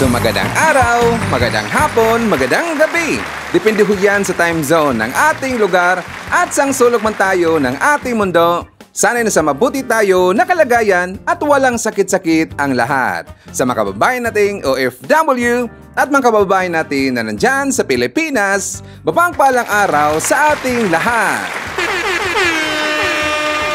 So magandang araw, magandang hapon, magandang gabi. Depende ho yan sa time zone ng ating lugar at sang sulok man tayo ng ating mundo. Sana'y nasa mabuti tayo na kalagayan at walang sakit-sakit ang lahat. Sa mga kababayan nating OFW at mga kababayan natin na nandyan sa Pilipinas, mapagpalang araw sa ating lahat.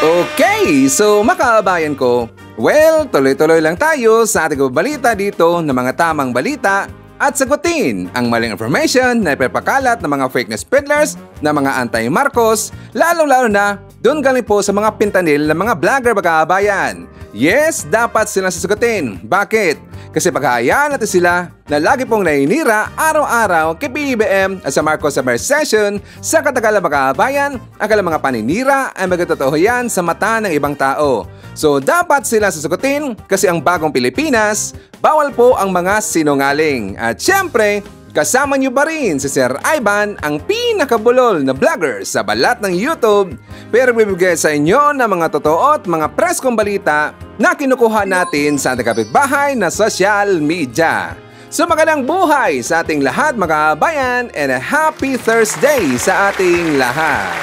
Okay, so mga kababayan ko, well, tuloy-tuloy lang tayo sa ating balita dito ng mga tamang balita at sagutin ang maling information na ipapakalat ng mga fake news peddlers na mga anti-Marcos, lalong-lalo na doon galing po sa mga pintanil ng mga vlogger magkakabayan. Yes, dapat silang sasagutin. Bakit? Kasi paghahayaan natin sila na lagi pong naninira araw-araw kay BBM at sa Marcos Summer Session sa katagalan magkakabayan, ang kanilang mga paninira ay magtotoo yan sa mata ng ibang tao. So dapat sila sasagutin kasi ang bagong Pilipinas, bawal po ang mga sinungaling. At syempre, kasama niyo pa rin si Sir Ivan, ang pinakabulol na vlogger sa balat ng YouTube, pero bibigay sa inyo ng mga totoo at mga preskong balita na kinukuha natin sa ating kapitbahay na social media. So magandang buhay sa ating lahat mga kabayan and a happy Thursday sa ating lahat.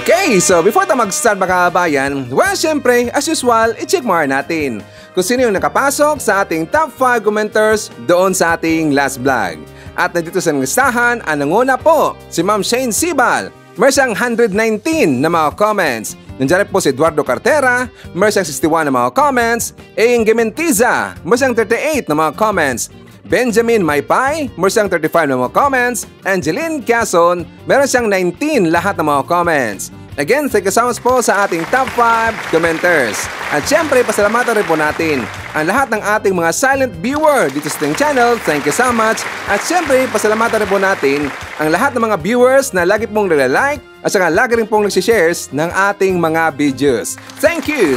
Okay, so before tayo mag-start mga kabayan, well syempre as usual, i-check more natin kung sino yung nakapasok sa ating top 5 commenters doon sa ating last vlog. At nandito sa listahan, ang nanguna po si Ma'am Shane Sibal. Meron siyang 119 na mga comments. Nandiyan po si Eduardo Cartera, meron siyang 61 na mga comments. Eing Gementiza, meron siyang 38 na mga comments. Benjamin Maypay, meron siyang 35 na mga comments. Angeline Quezon, meron siyang 19 lahat ng mga comments. Again, thank you so much po sa ating top 5 commenters. At syempre, pasalamatan rin po natin ang lahat ng ating mga silent viewer dito sa ating channel. Thank you so much. At syempre, pasalamatan rin po natin ang lahat ng mga viewers na lagi pong nagla-like at saka lagi rin pong nagsishares ng ating mga videos. Thank you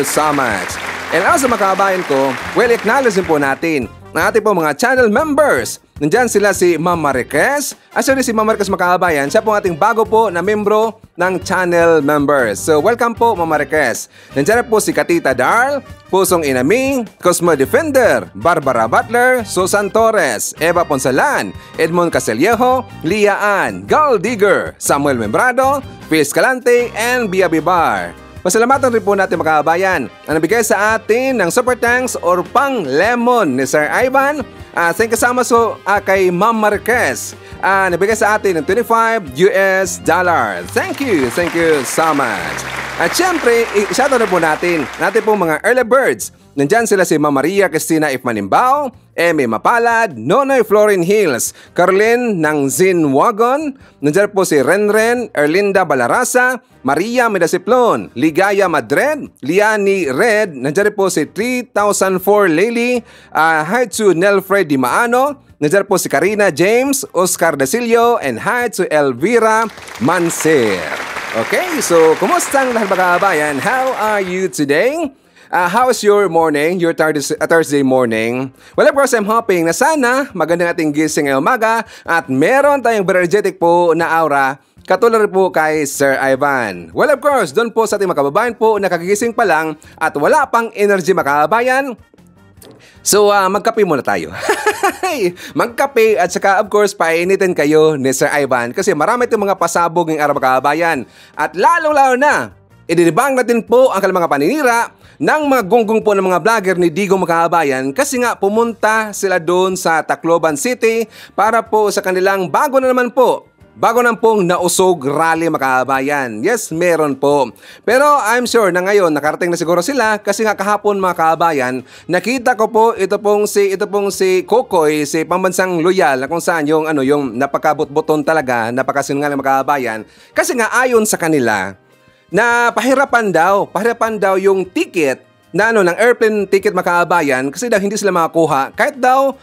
so much. And also mga kababayan ko, well, acknowledge din po natin ang ating po mga channel members. Nandyan sila si Ma'am Marquez. Actually si Ma'am Marquez mga kababayan, siya po ating bago po na membro ng channel members. So welcome po Ma'am Marquez. Nandyan po si Katita Darl, Pusong Inaming, Cosmo Defender, Barbara Butler, Susan Torres, Eva Ponsalan, Edmond Casellejo, Lia Ann, Gal Digger, Samuel Membrado, Fizz Calante, and Bia Bibar. Pasalamatan rin po natin mga kababayan ang nabigay sa atin ng super thanks or pang lemon ni Sir Ivan. Thank you so much kay Ma'am Marquez. Nabigay sa atin ng $25. Thank you so much. At syempre, i-shoutout na po natin po mga early birds. Nandyan sila si Ma'am Maria Cristina F. Manimbao, Eme Mapalad, Nonoy Florin Hills, Carlin ng Zin Wagon, nandyan po si Renren, Erlinda Balarasa, Maria Medasiplon, Ligaya Madrid, Liani Red, nandyan po si 3004 Lily, hi to Nelfred Di Maano, nandyan po si Karina James, Oscar Dasilio, and hi to Elvira Manser. Okay, so kumusta ang lahat mga kabayan? How are you today? How's your morning, your Thursday morning? Well, of course, I'm hoping na sana magandang ating gising ngayong umaga at meron tayong energetic po na aura katulad po kay Sir Ivan. Well, of course, doon po sa ating mga kababayan po nakagigising pa lang at wala pang energy mga kababayan. So, magkape muna tayo. Magkape at saka of course painitin kayo ni Sir Ivan kasi marami itong mga pasabog ng araw mga kababayan. At lalong-lalo na, idinibang natin po ang kanilang mga paninira ng mga gonggong po ng mga vlogger ni Digong Makabayan kasi nga pumunta sila doon sa Tacloban City para po sa kanilang bago na pong nausog rally Makabayan. Yes, meron po. Pero I'm sure na ngayon nakarating na siguro sila kasi nga kahapon mga kababayan, nakita ko po ito pong si Kokoy, si pambansang loyal na kung saan yung napakabot-boton talaga, napakasinungaling mga kababayan kasi nga ayon sa kanila na pahirapan daw yung ticket na ng airplane ticket makaabayan kasi daw hindi sila makakuha kahit daw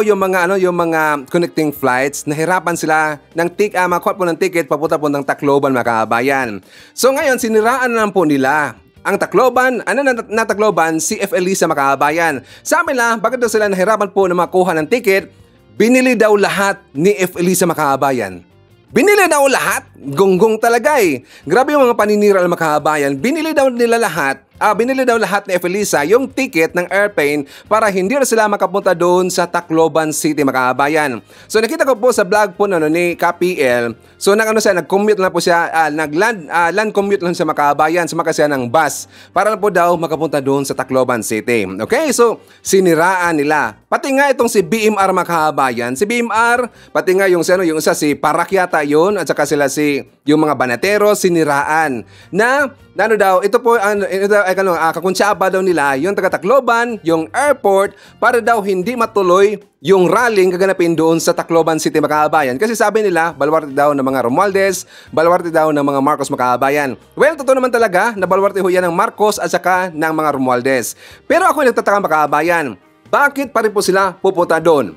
yung mga connecting flights nahirapan sila ng makakuha po ng ticket papunta po ng Tacloban makaabayan. So ngayon siniraan na lang po nila ang Tacloban, na Tacloban, CFL sa makaabayan. Sabi nila, bakit daw sila nahirapan po na makuha ng ticket? Binili daw lahat ni FL sa makaabayan. Binili daw lahat? Gonggong talaga eh. Grabe yung mga paninira ng makahabayan. Binili daw nila lahat binili daw lahat ni Efelisa yung ticket ng airplane para hindi na sila makapunta doon sa Tacloban City, mga kabayan. So nakita ko po sa vlog po ni KPL, so nag-commute na po siya, land commute lang siya, mga kabayan, sumakay siya ng bus para na po daw makapunta doon sa Tacloban City. Okay, so siniraan nila. Pati nga itong si BMR, mga kabayan, si BMR, pati nga yung isa si Parakyata yun, at saka sila yung mga banatero, siniraan na daw, ito po kakuntsaba daw nila yung taga Tacloban, yung airport, para daw hindi matuloy yung rallying gaganapin doon sa Tacloban City, mga kabayan. Kasi sabi nila, balwarte daw ng mga Romualdez, balwarte daw ng mga Marcos, mga kabayan. Well, totoo naman talaga na balwarte ho yan ng Marcos at saka ng mga Romualdez. Pero ako nagtataka, mga kabayan, bakit pa rin po sila pupunta doon?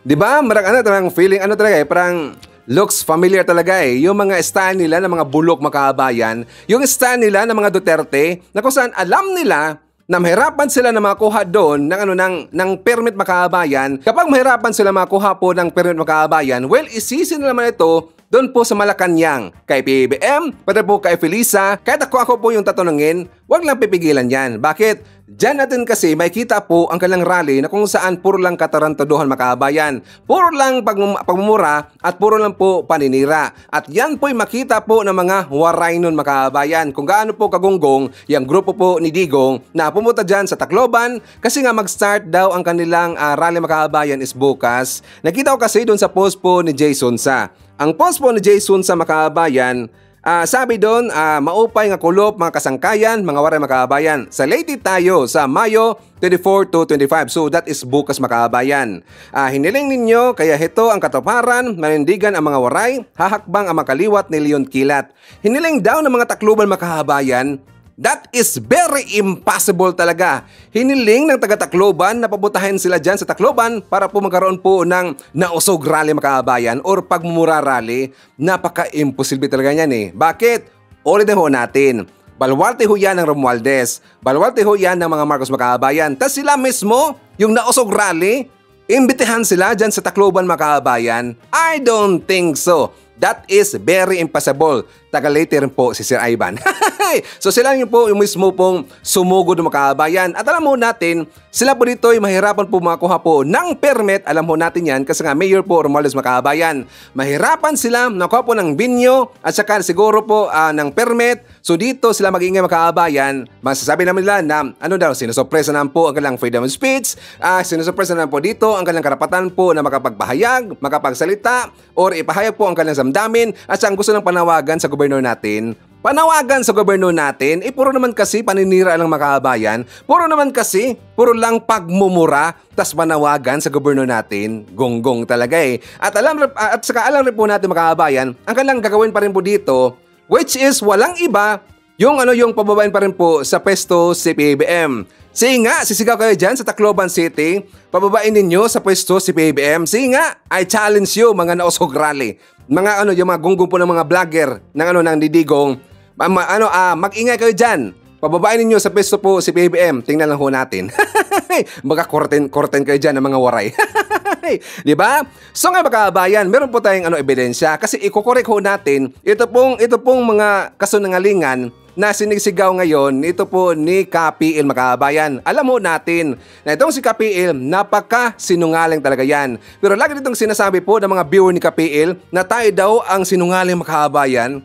Diba? Parang feeling, talaga parang looks familiar talaga yung mga style nila ng mga bulok, mga kabayan. Yung style nila ng mga Duterte, na kung saan alam nila na mahirapan sila na makuha doon ng permit, mga kabayan. Kapag mahirapan sila makuha po ng permit, mga kabayan, well, isisin naman ito doon po sa Malacanang, kay PBBM, pati po kay Efelisa. Kahit ako po yung tatanungin, wag lang pipigilan yan. Bakit? Diyan natin kasi may kita po ang kanilang rally na kung saan puro lang katarantaduhan, mga kabayan. Puro lang pagmumura at puro lang po paninira. At yan po'y makita po ng mga waray nun, mga kabayan. Kung gaano po kagunggong yung grupo po ni Digong na pumunta dyan sa Tacloban kasi nga mag-start daw ang kanilang rally, mga kabayan, is bukas. Nakita ko kasi doon sa post po ni Jason Sa. Ang post po ni Jason Sa, mga kabayan, sabi doon, maupay nga kulop, mga kasangkayan, mga waray, mga kabayan. Sa Leyte tayo sa Mayo 24 to 25. So that is bukas, mga kabayan. Hiniling ninyo, kaya hito ang katuparan, manindigan ang mga waray, hahakbang ang makaliwat ni Leon Kilat. Hiniling daw ng mga Tacloban, mga kabayan. That is very impossible talaga. Hiniling ng taga-Tacloban na pabutahin sila dyan sa Tacloban para po magkaroon po ng nausog rally, mga kabayan, or pagmumura rally. Napaka-imposible talaga yan Bakit? Ulitin ho natin. Balwarte ho yan ng Romualdez. Balwarte ho yan ng mga Marcos, mga kabayan. Tapos sila mismo, yung nausog rally, imbitahan sila dyan sa Tacloban, mga kabayan. I don't think so. That is very impossible. Taga-Leyte rin po si Sir Ivan. So sila yung mismo pong sumugod, mga kabayan. At alam mo natin, sila po dito ay mahirapan po makakuha po ng permit. Alam mo natin yan kasi nga Mayor po Romualdez, mga kabayan. Mahirapan sila nakuha po ng binyo at saka siguro po ng permit. So dito sila mag-ingay, mga kabayan. Masasabi naman nila na sinusupresa naman po ang kanilang freedom of speech. Sinusupresa naman po dito ang kanilang karapatan po na makapagpahayag, makapagsalita, or ipahayag po ang kanilang damdamin. At saan gusto ng panawagan sa gobernador natin, puro naman kasi paninira lang, mga kabayan. Puro lang pagmumura, tas panawagan sa gobernador natin. Gonggong talaga At saka alam rin po natin, mga kabayan, ang kanilang gagawin pa rin po dito, which is walang iba, yung pababain pa rin po sa pwesto si PBBM. Sige nga, sisigaw kayo dyan sa Tacloban City, pababain ninyo sa pwesto si PBBM. Sige nga, I challenge you, mga nausog rally. Yung mga gunggong po ng mga vlogger ng Digong, mag-ingay kayo dyan. Pababain ninyo sa pwesto po si PBBM. Tingnan lang ho natin. Baka korten kayo dyan ng mga waray. Diba? So nga, mga kabayan, meron po tayong ebidensya kasi ikokorek ho natin ito pong mga kasunungalingan na sinisigaw ngayon ito po ni KPL, mga kabayan. Alam mo natin na itong si KPL, napaka-sinungaling talaga yan. Pero lagi ditong sinasabi po ng mga viewer ni KPL na tayo daw ang sinungaling, mga kabayan.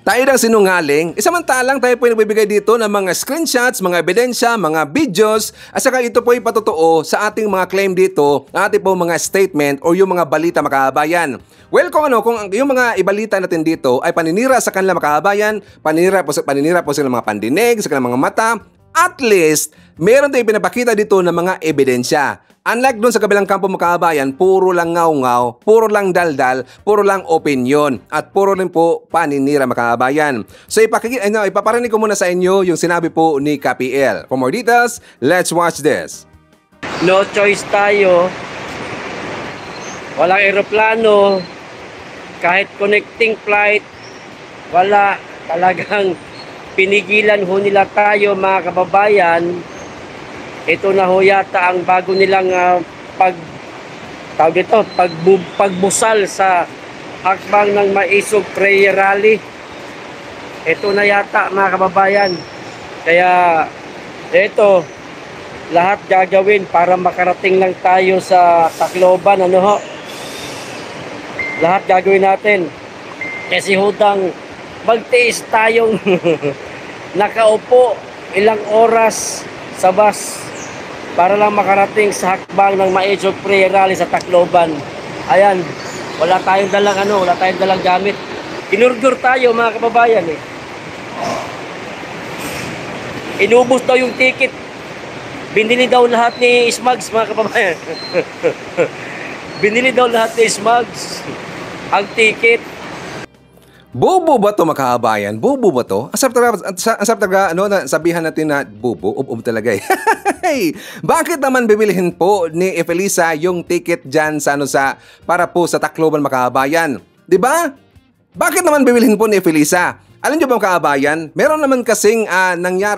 Tayo daw sinungaling, samantalang tayo po nagbibigay dito ng mga screenshots, mga ebidensya, mga videos, at saka ito po ay patotoo sa ating mga claim dito, ating po mga statement o yung mga balita, mga kabayan. Well, kung yung mga ibalita natin dito ay paninira sa kanila, mga kabayan, paninira po sa mga pandinig, sa kanilang mga mata, at least, meron tayong pinapakita dito ng mga ebidensya. Unlike doon sa kabilang kampo, mga kabayan, puro lang ngaw-ngaw, puro lang daldal, puro lang opinion, at puro rin po paninira, mga kabayan. So ipaparinig ko muna sa inyo yung sinabi po ni KPL. For more details, let's watch this. No choice tayo. Walang eroplano. Kahit connecting flight, wala. Talagang pinigilan ho nila tayo, mga kababayan. Ito na ho yata ang bago nilang pagbusal sa hakbang ng Maisog Prayer Rally. Ito na yata, mga kababayan. Kaya ito, lahat gagawin para makarating lang tayo sa Tacloban, ano ho? Lahat gagawin natin. Kasi hudang magtiis tayong nakaupo ilang oras sa bus para lang makarating sa hakbang ng Maisog Prayer Rally sa Tacloban. Ayan, wala tayong dalang gamit. Inurdur tayo mga kababayan eh. Inubos daw yung ticket. Binili daw lahat ni Smugs mga kababayan. Binili daw lahat ni Smugs ang ticket. Bobo ba to mga kababayan? Bobo ba to? Asap talaga, sabihan natin na bobo, talaga eh. Bakit naman bibilihin po ni Efelisa yung ticket dyan para po sa Tacloban mga kababayan? Diba? Bakit naman bibilihin po ni Efelisa? Alam niyo ba mga kababayan, meron naman kasing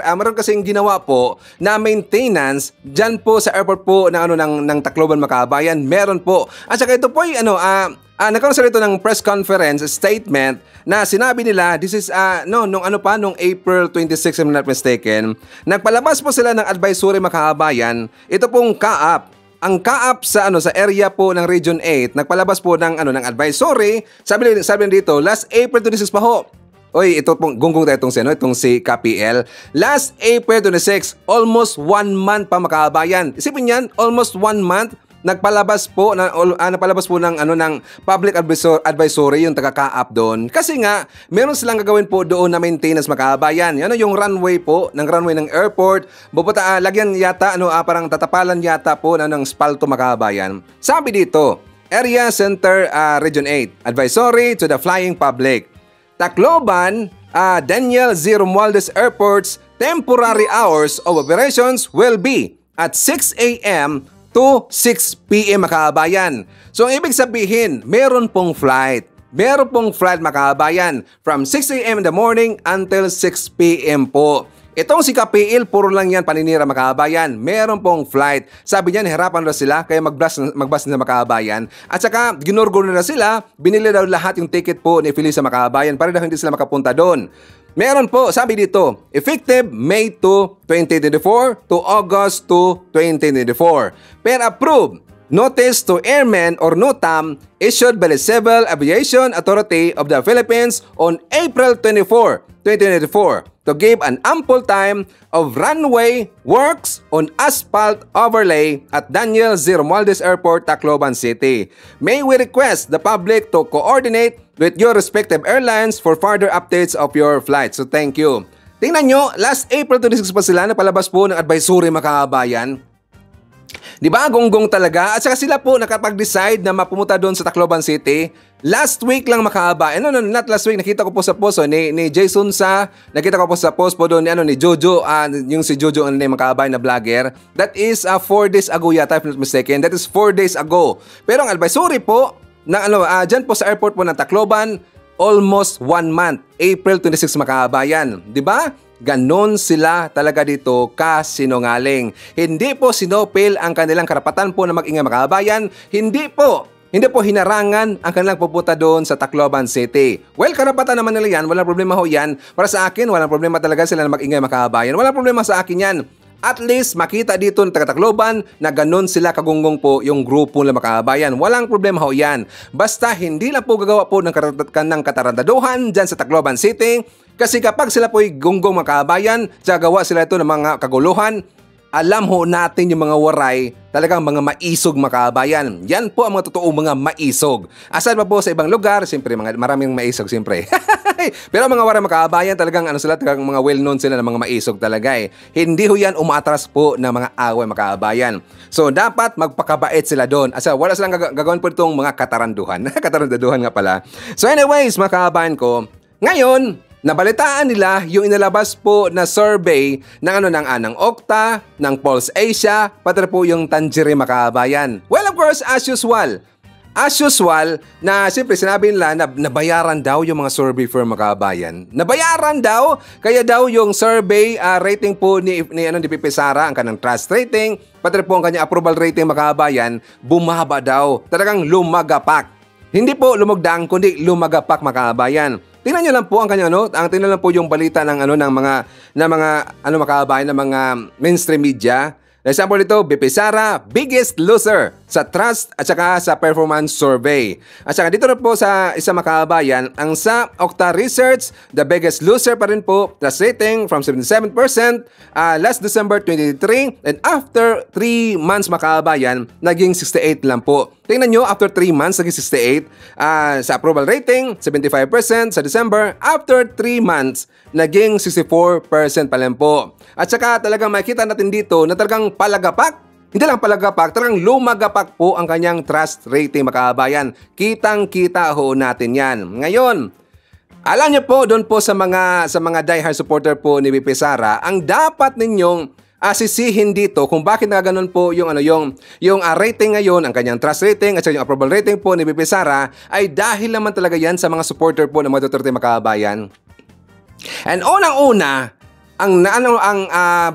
meron kasing ginawa po na maintenance dyan po sa airport po ng Tacloban mga kababayan. Meron po. At saka ito po ay nagkaroon sila ito ng press conference statement na sinabi nila, this is nung April 26 if I'm not mistaken, nagpalabas po sila ng advisory mga kababayan. Ito pong CAAP. Ang CAAP sa area po ng Region 8, nagpalabas po ng advisory. Sabi dito, last April 26 pa ho. Oy, ito pong gunggong tayo itong si KPL. Last April 26, almost 1 month pa mga kababayan. Isipin niyan, almost 1 month napalabas po ng public advisory yung taga-CAAP doon. Kasi nga, meron silang gagawin po doon na maintenance mga kababayan. Yung runway po, ng airport. Lagyan yata, parang tatapalan yata po ng spalto mga kababayan. Sabi dito, Area Center Region 8, Advisory to the Flying Public. Tacloban, Daniel Z. Romualdez Airport's temporary hours of operations will be at 6 a.m. to 6 p.m. mga kababayan. So, ang ibig sabihin, meron pong flight. Meron pong flight mga kababayan from 6 a.m. in the morning until 6 p.m. po. Itong si KPL, puro lang yan paninira mga kababayan. Meron pong flight. Sabi niya, nahirapan na sila, kaya magbus na mga kababayan. At saka, ginurgol na sila, binili daw lahat yung ticket po ni Felisa mga kababayan para daw hindi sila makapunta doon. Meron po, sabi dito, effective May 2, 2024 to August 2, 2024. Per approved, notice to airmen or NOTAM issued by the Civil Aviation Authority of the Philippines on April 24, 2024 to give an ample time of runway works on asphalt overlay at Daniel Z. Romualdez Airport, Tacloban City. May we request the public to coordinate with your respective airlines for further updates of your flight. So thank you. Tingnan nyo, last April 26 pa sila, napalabas po ng advisory mga kababayan. Di ba, gonggong talaga? At saka sila po nakapag-decide na mapumunta doon sa Tacloban City. Last week lang makahabayan. Not last week. Nakita ko po sa post ni Jason Sa. Nakita ko po sa post po doon ni Jojo. Yung si Jojo makahabayan na vlogger. That is 4 days ago yata, if not mistaken. That is 4 days ago. Pero ang advisory po, na dyan po sa airport po ng Tacloban, almost 1 month. April 26 makahabayan. Di ba? Ganon sila talaga dito kasinungaling. Hindi po sinopil ang kanilang karapatan po na mag-ingay mga kababayan. Hindi po hinarangan ang kanilang pupunta doon sa Tacloban City. Well, karapatan naman nila yan. Walang problema ho yan. Para sa akin, walang problema talaga sila na mag-ingay mga kababayan. Walang problema sa akin yan. At least makita dito ng taga-Tacloban na ganun sila kagunggong po yung grupo ng makabayan. Walang problema ho yan. Basta hindi lang po gagawa po ng katarantaduhan dyan sa Tacloban City. Kasi kapag sila po'y gunggong makabayan, gagawa sila ito ng mga kaguluhan, alam ho natin yung mga waray, talagang mga maisog makabayan. Yan po ang mga totoong mga maisog. Asal pa po sa ibang lugar, siyempre maraming maisog siyempre. Pero mga waray makabayan, talagang talagang mga well-known sila ng mga maisog talaga eh. Hindi ho yan umatras po ng mga away makabayan. So dapat magpakabait sila doon. Asa wala silang gagawin po itong mga kataranduhan. Katarandaduhan nga pala. So anyways, makabayan ko, ngayon, nabalitaan nila yung inalabas po na survey ng Okta, ng Pulse Asia, pati po yung Tangerine makabayan. Well, of course, as usual, na siyempre sinabi nila na nabayaran daw yung mga survey firm makabayan. Nabayaran daw, kaya daw yung survey rating po ni Pipi Sara, ang kanang trust rating, pati po ang kanyang approval rating makabayan, bumaba daw. Talagang lumagapak. Hindi po lumugdang kundi lumagapak mga kababayan. Tingnan niyo lang po ang kanya tingnan lang po yung balita ng mga makabayan ng mga mainstream media. Example nito, BP Sara, biggest loser sa trust at saka sa performance survey. At saka dito na po sa isang makabayan, ang sa Okta Research, the biggest loser pa rin po, trust rating from 77% last December 2023, and after 3 months makabayan, naging 68 lang po. Tingnan nyo, after 3 months, naging 68. Sa approval rating, 75% sa December. After 3 months, naging 64% pa lang po. At saka talagang makikita natin dito na talagang palagapak. Hindi lang palagapak, talagang lumagapak po ang kanyang trust rating makabayan. Kitang-kita ho natin yan. Ngayon, alam niyo po doon po sa mga diehard supporter po ni BP Sara, ang dapat ninyong sisihin dito kung bakit nagaganon po yung rating ngayon, ang kanyang trust rating at yung approval rating po ni BP Sara ay dahil naman talaga yan sa mga supporter po ng mga Duterte makabayan. And unang-una, ang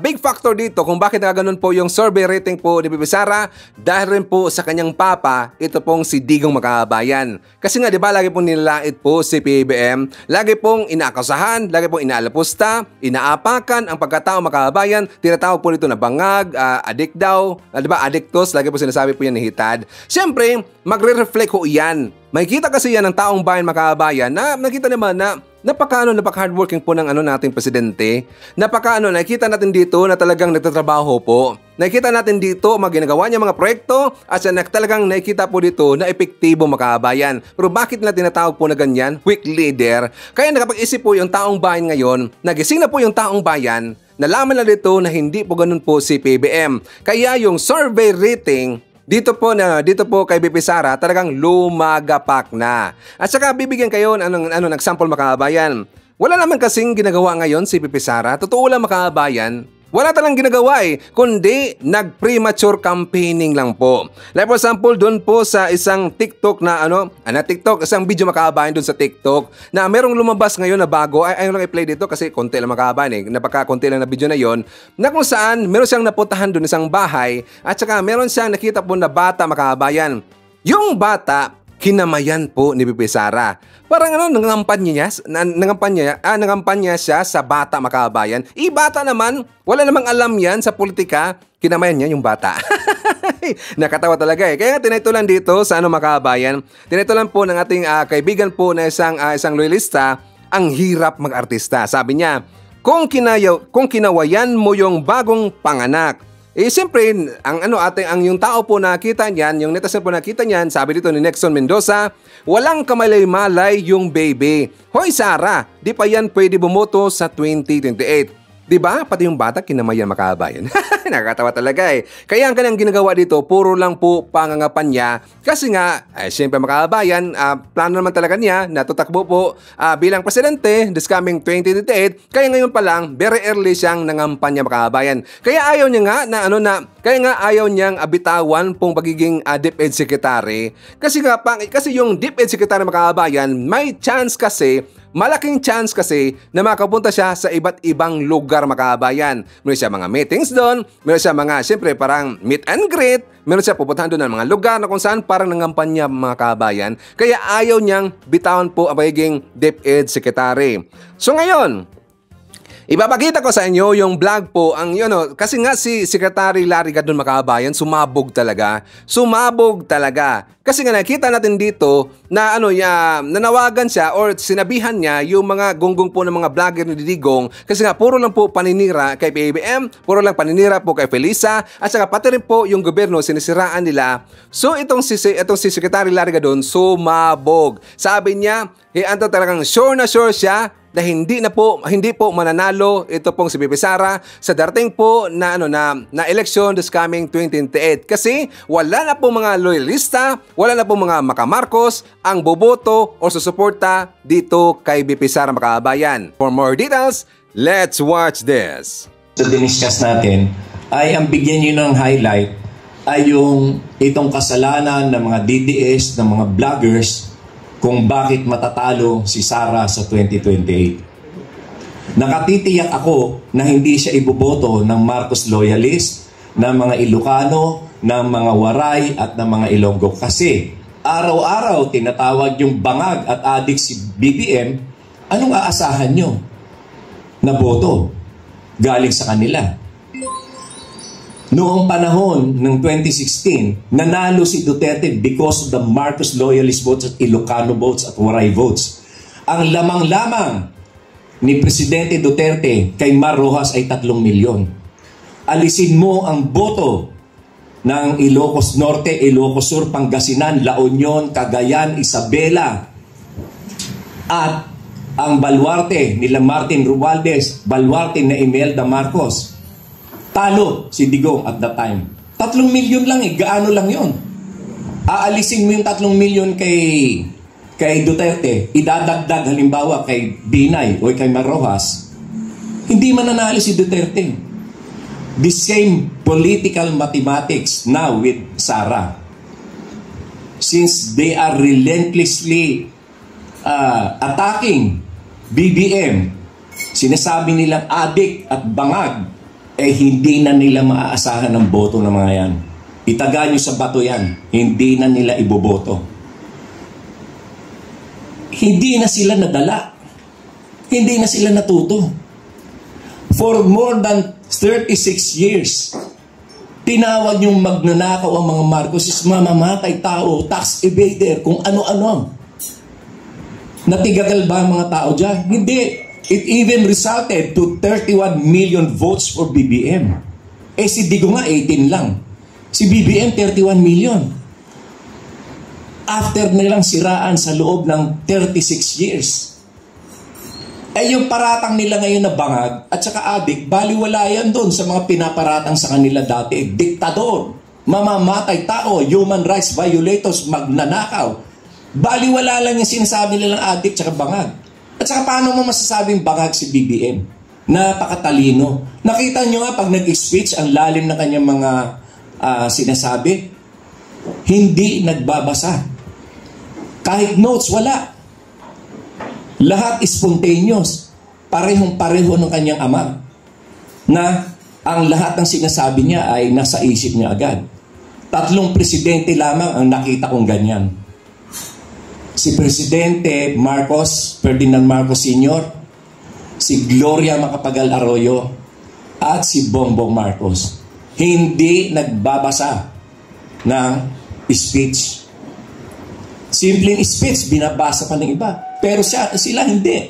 big factor dito kung bakit nagaganon po yung survey rating po ni BP Sara dahil rin po sa kanyang papa, ito pong si Digong makabayan. Kasi nga 'di ba lagi pong nilalait po si PBBM, lagi pong inaakasahan, lagi pong inaalapusta, inaapakan ang pagkatao makabayan, tinatawag po nito na bangag, adik daw, 'di ba adiktos, lagi po sinasabi po yan ni Hitad. Siyempre, magre-reflect ho yan. Makikita kasi yan ng taong bayan makabayan na nakita naman na napaka-hardworking po ng nating presidente. Nakita natin dito na talagang nagtatrabaho po. Nakita natin dito ginagawa niya mga proyekto at talagang nakikita po dito na epektibo makabayan. Pero bakit nila tinatawag po na ganyan? Weak leader. Kaya nakapag-isip po yung taong bayan ngayon, nagising na po yung taong bayan, nalaman na dito na hindi po ganun po si PBM. Kaya yung survey rating dito po kay BP Sara talagang lumagapak na. At saka bibigyan kayo ng example makabayan. Wala naman kasing ginagawa ngayon si BP Sara. Totoo lang makabayan. Wala talang ginagawa kundi nag-premature campaigning lang po. Like for example, doon po sa isang TikTok isang video makabayan doon sa TikTok na merong lumabas ngayon na bago. Ayaw lang i-play dito kasi konti lang makabayan napaka-konti lang na video na yon, na kung saan meron siyang napuntahan doon isang bahay at saka meron siyang nakita po na bata makabayan. Yung bata, kinamayan po ni BP Sara. Parang nangampanya siya sa bata makabayan. Bata naman, wala namang alam yan sa politika, kinamayan niya yung bata. Nakatawa talaga Kaya nga tinitulan dito sa makabayan, tinitulan po ng ating kaibigan po na isang loyalista, ang hirap mag-artista. Sabi niya, kung kinawayan mo yung bagong panganak, siyempre, ang yung tao po nakita niyan, yung netizen po nakita niyan, sabi dito ni Nexon Mendoza, walang kamalay-malay yung baby. Hoy Sara, di pa yan pwede bumoto sa 2028. Diba? Pati yung bata kinamayan makabayan. Nakakatawa talaga Kaya ang kanyang ginagawa dito, puro lang po pangangapan niya. Kasi nga, siyempre makabayan, plano naman talaga niya na tutakbo po bilang presidente this coming 2028. Kaya ngayon pa lang, very early siyang nangampanya makabayan. Kaya ayaw niya nga ayaw niyang abitawan pong pagiging DepEd Secretary. Kasi yung DepEd Secretary makabayan, may chance kasi, malaking chance kasi na makapunta siya sa iba't ibang lugar makabayan. Meron siya mga meetings doon, meron siya mga siyempre parang meet and greet, meron siya pupuntahan doon ng mga lugar na kung saan parang nangampanya mga kabayan. Kaya ayaw niyang bitawan po ang pagiging DepEd Secretary. So ngayon, ipapakita ko sa inyo yung vlog po, kasi nga si Secretary Larry Gadon makabayan, sumabog talaga. Kasi nga nakita natin dito na nanawagan siya or sinabihan niya yung mga gonggong po ng mga vlogger ni Digong, kasi nga puro lang po paninira kay PBBM, puro lang paninira po kay Felisa, at saka pati rin po yung gobyerno sinisiraan nila. So itong si Secretary Larry Gadon sumabog. Sabi niya, talagang sure na sure siya na hindi po mananalo ito pong si BP Sara sa darating po na election this coming 2028 kasi wala na po mga loyalista, wala na po mga makamarcos ang boboto o susuporta dito kay BP Sara makabayan. For more details, let's watch this. So diniscuss natin ay ang bigyan niyo ng highlight ay itong kasalanan ng mga DDS, ng mga vloggers kung bakit matatalo si Sara sa 2028. Nakatitiyak ako na hindi siya iboboto ng Marcos loyalist, ng mga Ilocano, ng mga Waray at ng mga Ilonggo kasi araw-araw tinatawag yung bangag at adik si BBM, anong aasahan nyo na boto galing sa kanila? Noong panahon ng 2016, nanalo si Duterte because of the Marcos loyalist votes at Ilocano votes at Waray votes. Ang lamang-lamang ni Presidente Duterte kay Mar Rojas ay 3 milyon. Alisin mo ang boto ng Ilocos Norte, Ilocos Sur, Pangasinan, La Union, Cagayan, Isabela at ang baluarte nila Martin Romualdez, baluarte na Imelda Marcos. Talo si Digong at that time. 3 milyon lang eh. Gaano lang yon? Aalisin mo yung 3 milyon kay Duterte, idadagdag halimbawa kay Binay o kay Mar Rojas, hindi mananalo si Duterte. The same political mathematics now with Sara. Since they are relentlessly attacking BBM, sinasabi nilang adik at bangag, eh hindi na nila maaasahan ng boto ng mga yan. Itaga nyo sa bato yan, hindi na nila iboboto. Hindi na sila nadala. Hindi na sila natuto. For more than 36 years, tinawag yung magnanakaw ang mga Marcos is mamamatay tao, tax evader, kung ano-ano. Natigagal ba ang mga tao dyan? Hindi. It even resulted to 31 million votes for BBM. Eh si Digong nga 18 lang. Si BBM 31 million. After nilang siraan sa loob ng 36 years. Eh yung paratang nila ngayon na bangag at saka adik, baliwala yan doon sa mga pinaparatang sa kanila dati. Diktador, mamamatay tao, human rights violators, magnanakaw. Baliwala lang yung sinasabi nilang adik at saka bangag. At saka paano mo masasabing bangag si BBM? Napakatalino. Nakita nyo nga pag nag-speech, ang lalim na kanyang mga sinasabi, hindi nagbabasa. Kahit notes, wala. Lahat spontaneous. Parehong-pareho ng kanyang ama. Na ang lahat ng sinasabi niya ay nasa isip niya agad. 3 presidente lamang ang nakita kong ganyan. Si Presidente Marcos, Ferdinand Marcos Sr., si Gloria Macapagal Arroyo, at si Bongbong Marcos. Hindi nagbabasa ng speech. Simpleng speech, binabasa pa ng iba. Pero sila hindi.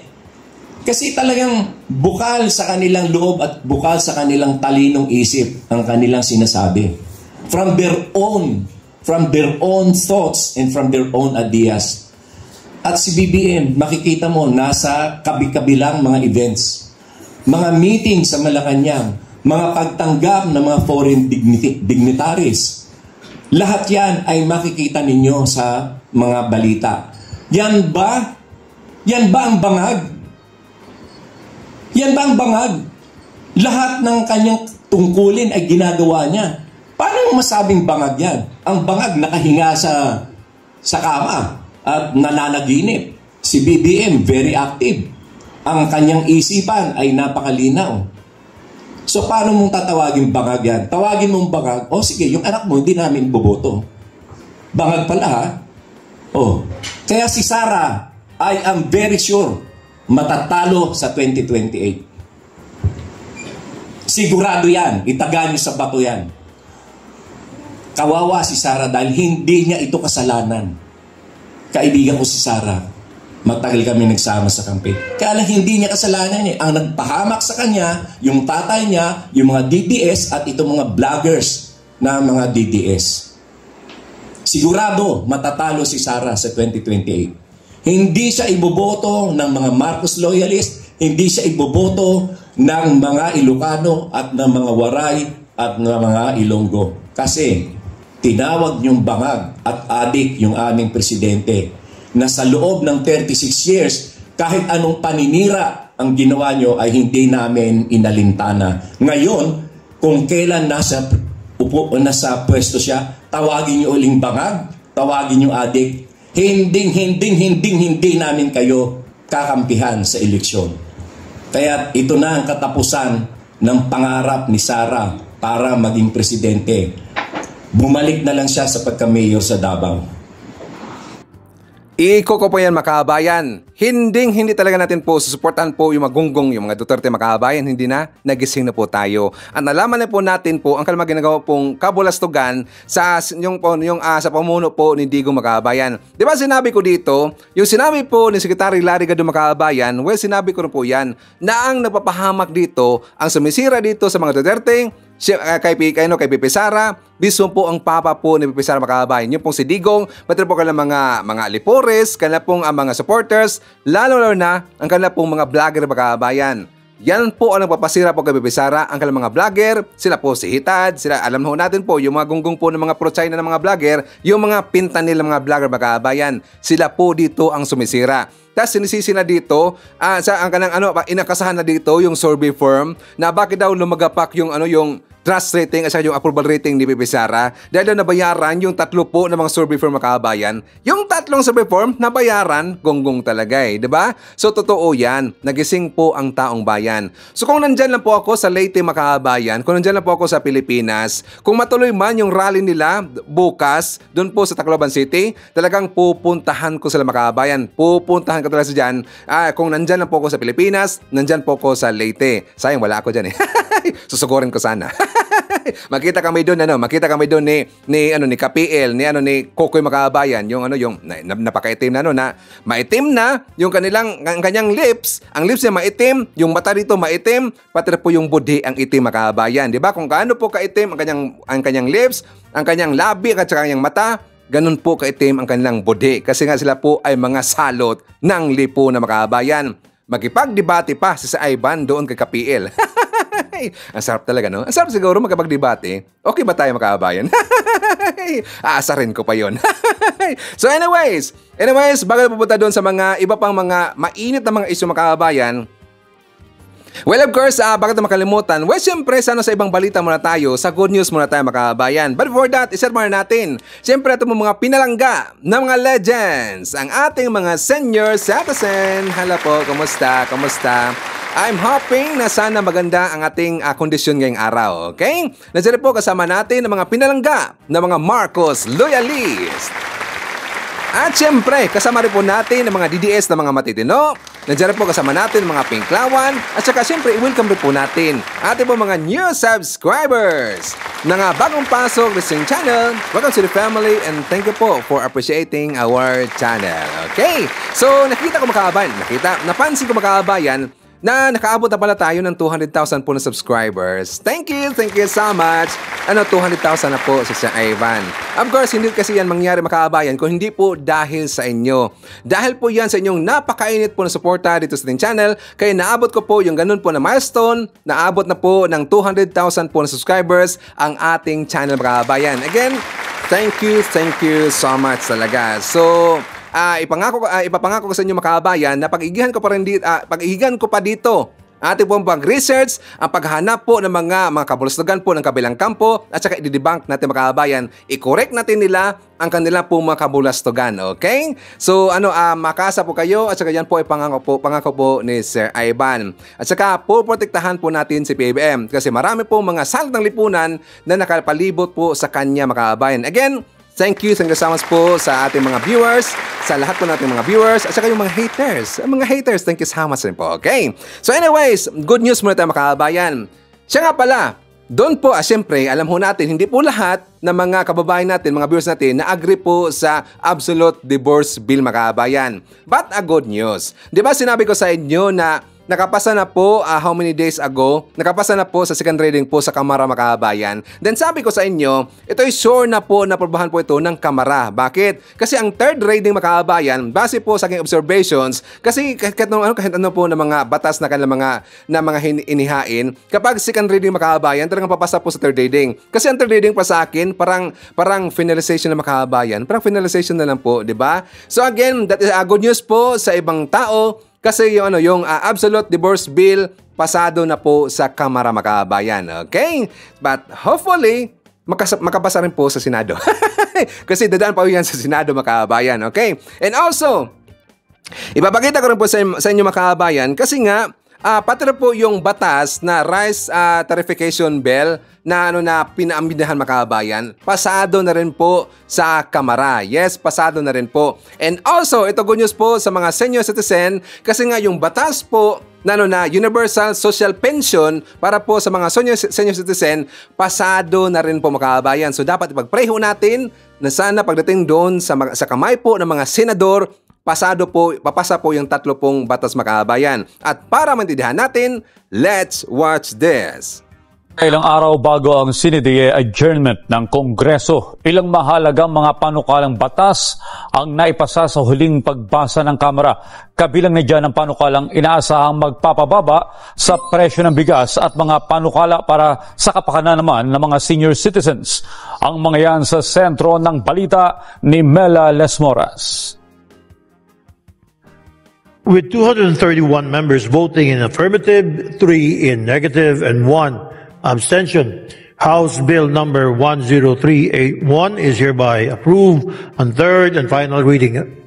Kasi talagang bukal sa kanilang loob at bukal sa kanilang talinong isip ang kanilang sinasabi. From their own thoughts and from their own ideas. At si BBM, makikita mo, nasa kabi-kabilang mga events. Mga meeting sa Malacanang, mga pagtanggap ng mga foreign dignitaries. Lahat yan ay makikita ninyo sa mga balita. Yan ba? Yan ba ang bangag? Yan ba ang bangag? Lahat ng kanyang tungkulin ay ginagawa niya. Paano mo masabing bangag yan? Ang bangag nakahinga sa kama at nananaginip. Si BBM, very active. Ang kanyang isipan ay napakalinaw. So, paano mong tatawagin bangag yan? Tawagin mong bangag, sige, yung anak mo, hindi namin boboto. Bangag pala, ha? Kaya si Sara, I am very sure, matatalo sa 2028. Sigurado yan. Itaga niyo sa bato yan. Kawawa si Sara dahil hindi niya ito kasalanan. Kaibigan ko si Sara. Matagal kami nagsama sa kampe. Kaya lang hindi niya kasalanan eh. Ang nagpahamak sa kanya, yung tatay niya, yung mga DDS at itong mga vloggers na mga DDS. Sigurado matatalo si Sara sa 2028. Hindi siya iboboto ng mga Marcos loyalist, hindi siya iboboto ng mga Ilocano at ng mga Waray at ng mga Ilonggo. Kasi tinawag niyong bangag at adik yung aming presidente na sa loob ng 36 years, kahit anong paninira ang ginawa niyo ay hindi namin inalintana. Ngayon, kung kailan nasa pwesto siya, tawagin niyo uling bangag, tawagin niyo adik, hindi namin kayo kakampihan sa eleksyon. Kaya ito na ang katapusan ng pangarap ni Sara para maging presidente. Bumalik na lang siya sa pagka-mayor sa Davao. Iko ko po yan makabayan. Hindi talaga natin po susuportahan po yung magunggong, yung mga Duterte makabayan. Hindi na, nagising na po tayo. At nalaman na po natin po ang kalamang ginagawa pong kabulastugan sa sa pamuno po ni Digong Makabayan. Di ba sinabi ko dito, yung sinabi po ni Secretary Larry Gado Makabayan, well sinabi ko rin po yan, na ang napapahamak dito, ang sumisira dito sa mga Duterte, kay Pipi Sara, mismo po ang papa po ni Pipi Sara Makabayan. Yung pong si Digong, pati po kanilang mga alipores, kanilang pong mga supporters, lalo na ang kanilang pong mga vlogger Makabayan. Yan po ang nagpapasira po kay Pipi Sara, ang kanilang mga vlogger, sila po si Hitad, sila, alam ho natin po, yung mga gunggong po ng mga pro-China ng mga vlogger, yung mga pintan nila mga vlogger Makabayan, sila po dito ang sumisira. Tapos sinisisi na dito, sa ang kanang inakasahan na dito yung survey firm na bakit daw lumagapak yung yung trust rating at saka yung approval rating ni Pipi Sara dahil daw nabayaran yung tatlo po ng mga survey firm Makabayan. Yung tatlong survey firm nabayaran, gonggong talaga di ba? So totoo yan, nagising po ang taong bayan. So kung nandyan lang po ako sa Leyte Makabayan, kung nandyan lang po ako sa Pilipinas, kung matuloy man yung rally nila bukas doon po sa Tacloban City, talagang pupuntahan ko sila Makabayan. Pupuntahan ko talaga dyan. Kung nandyan lang po ako sa Pilipinas, nandyan po ako sa Leyte. Sayang wala ako dyan Susugurin ko sana. Makita kami doon ni KPL, ni Kokoy Makabayan, yung napakaitim na maitim na yung ang kanyang lips, ang lips niya maitim, yung mata dito maitim, pati po yung budhi ang itim Makabayan, di ba? Kung gaano po kaitim ang kanyang lips, ang kanyang labi at saka kanyang mata, ganun po kaitim ang kanilang budhi kasi nga sila po ay mga salot ng lipo na Makabayan. Magkipagdebate pa si Ivan doon kay KPL. Ang sarap talaga, no? Ang sarap siguro magkapag-debate. Okay ba tayo Makabayan? Aasarin ko pa yon. So anyways, bago na pupunta doon sa mga iba pang mga mainit na mga issue Makabayan, well, of course, bakit na makalimutan? Well, siyempre, sana sa ibang balita muna tayo, sa good news muna tayo Makabayan. But before that, isar muna natin. Siyempre, ito mga pinalangga ng mga legends, ang ating mga senior citizen. Hala po, kumusta? I'm hoping na sana maganda ang ating kondisyon ngayong araw, okay? Nandiyan po kasama natin ang mga pinalangga ng mga Marcos Loyalist. At syempre, kasama rin po natin ang mga DDS na mga matitino. Nandiyan po kasama natin ang mga Pinklawan. At saka syempre, i-welcome rin po natin ating po mga new subscribers na bagong pasok sa channel. Welcome to the family and thank you po for appreciating our channel. Okay? So, napansin ko Makabayan, na nakaabot na pala tayo ng 200,000 po na subscribers. Thank you so much. 200,000 na po sa Ivan. Of course, hindi kasi yan mangyari Makabayan kung hindi po dahil sa inyo. Dahil po yan sa inyong napakainit po na suporta dito sa ating channel, kaya naabot ko po yung ganun po na milestone, naabot na po ng 200,000 po na subscribers ang ating channel Makabayan. Again, thank you so much talaga. So, ipapangako ko sa inyo Makabayan na pag-igihan ko pa dito ating pong pag-research, ang paghanap po ng mga kabulustugan po ng kabilang kampo at saka i-debunk natin Makabayan. I-correct natin nila ang kanilang pong mga kabulustugan, okay? So makasa po kayo at saka yan po ay pangako po ni Sir Ivan. At saka po protektahan po natin si PBBM kasi marami po mga salot ng lipunan na nakapalibot po sa kanya Makabayan. Again, thank you so much po sa ating mga viewers, sa lahat po nating mga viewers, at saka yung mga haters. Ang mga haters, thank you so much rin po, okay? So anyways, good news muna tayo Makabayan. Siya nga pala, doon po, siyempre, alam ho natin, hindi po lahat ng mga kababayan natin, mga viewers natin, na-agree po sa Absolute Divorce Bill Makabayan. But a good news. Di ba sinabi ko sa inyo na nakapasa na po how many days ago, nakapasa na po sa second reading po sa Kamara Makabayan. Then sabi ko sa inyo, ito ay sure na po naprobahan po ito ng Kamara. Bakit? Kasi ang third reading Makabayan, base po sa aking observations, kasi kahit ano po na mga batas na kanilang mga inihain, kapag second reading Makabayan, talagang papasa po sa third reading. Kasi ang third reading pa sa akin, parang finalization na Makabayan. Parang finalization na lang po, di ba? So again, that is good news po sa ibang tao. Kasi yung Absolute Divorce Bill pasado na po sa Kamara Makabayan, okay? But hopefully, makapasa rin po sa Senado. Kasi dadaan pa yan sa Senado Makabayan, okay? And also, ipapakita ko rin po sa inyo Makabayan kasi nga, pati na po yung batas na rice tarification bill na pinaambidahan mga kababayan, pasado na rin po sa Kamara. Yes, pasado na rin po. And also, ito good news po sa mga senior citizen kasi nga yung batas po na universal social pension para po sa mga senior citizen, pasado na rin po mga kababayan. So dapat ipag-pray ho natin na sana pagdating doon sa kamay po ng mga senador, papasa po yung 3 batas mga kababayan. At para maintindihan natin, let's watch this. Ilang araw bago ang sinidie adjournment ng Kongreso, ilang mahalagang mga panukalang batas ang naipasa sa huling pagbasa ng Kamara. Kabilang na dyan ang panukalang inaasahang magpapababa sa presyo ng bigas at mga panukala para sa kapakanan naman ng mga senior citizens. Ang mga yan sa sentro ng balita ni Mela Lesmoras. With 231 members voting in affirmative, 3 in negative, and 1 abstention, House Bill number 10381 is hereby approved on third and final reading.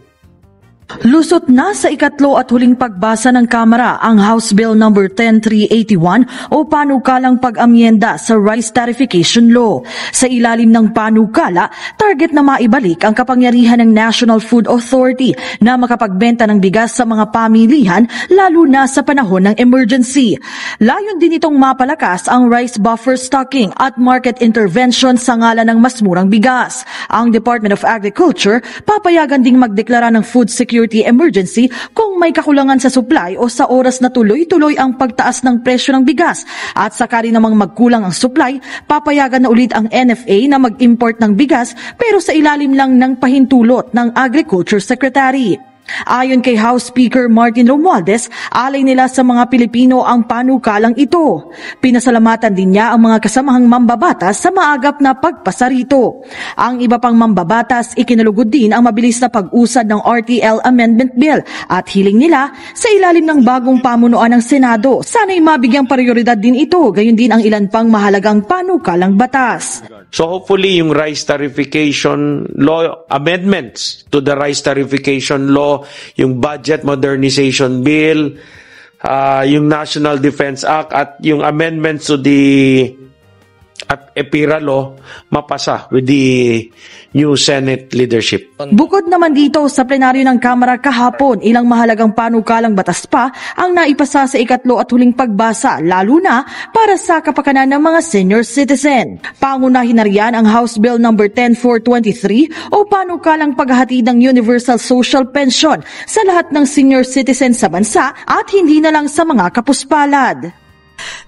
Lusot na sa ikatlo at huling pagbasa ng Kamara ang House Bill No. 10381 o panukalang pag-amyenda sa Rice Tarification Law. Sa ilalim ng panukala, target na maibalik ang kapangyarihan ng National Food Authority na makapagbenta ng bigas sa mga pamilihan lalo na sa panahon ng emergency. Layon din itong mapalakas ang rice buffer stocking at market intervention sa ngalan ng mas murang bigas. Ang Department of Agriculture papayagan ding magdeklara ng food security emergency kung may kakulangan sa supply o sa oras na tuloy-tuloy ang pagtaas ng presyo ng bigas. At sakali namang magkulang ang supply, papayagan na ulit ang NFA na mag-import ng bigas pero sa ilalim lang ng pahintulot ng Agriculture Secretary. Ayon kay House Speaker Martin Romualdez, alay nila sa mga Pilipino ang panukalang ito. Pinasalamatan din niya ang mga kasamahang mambabatas sa maagap na pagpasa rito. Ang iba pang mambabatas ikinalugod din ang mabilis na pag-usad ng RTL Amendment Bill at hiling nila sa ilalim ng bagong pamunuan ng Senado. Sana'y mabigyang prioridad din ito, gayon din ang ilan pang mahalagang panukalang batas. So hopefully yung rice tarification law, amendments to the rice tarification law, yung budget modernization bill, yung National Defense Act at yung amendments to the EPIRA law mapasa with the new Senate leadership. Bukod naman dito sa plenaryo ng Kamara kahapon, ilang mahalagang panukalang batas pa ang naipasa sa ikatlo at huling pagbasa, lalo na para sa kapakanan ng mga senior citizen. Pangunahin na riyan ang House Bill No. 10423 o panukalang paghahatid ng Universal Social Pension sa lahat ng senior citizen sa bansa at hindi na lang sa mga kapuspalad.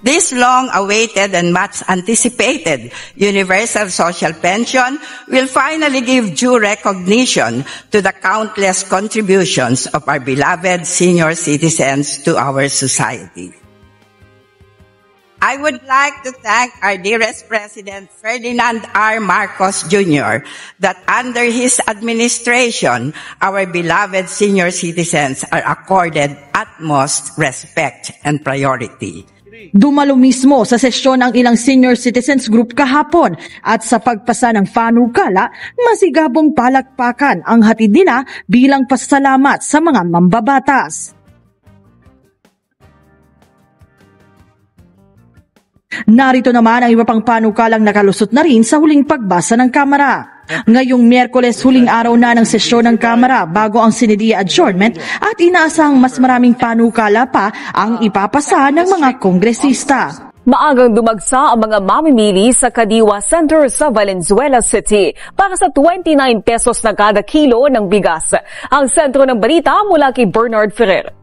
This long-awaited and much-anticipated universal social pension will finally give due recognition to the countless contributions of our beloved senior citizens to our society. I would like to thank our dearest President Ferdinand R. Marcos Jr. that under his administration, our beloved senior citizens are accorded utmost respect and priority. Dumalo mismo sa sesyon ang ilang senior citizens group kahapon at sa pagpasa ng panukala, masigabong palakpakan ang hatid nila bilang pasasalamat sa mga mambabatas. Narito naman ang iba pang panukalang nakalusot na rin sa huling pagbasa ng Kamara. Ngayong Miyerkules, huling araw na ng sesyon ng Kamara bago ang sinidie adjournment at inaasahang mas maraming panukala pa ang ipapasa ng mga kongresista. Maagang dumagsa ang mga mamimili sa Kadiwa Center sa Valenzuela City para sa 29 pesos na kada kilo ng bigas. Ang sentro ng balita mula kay Bernard Ferrer.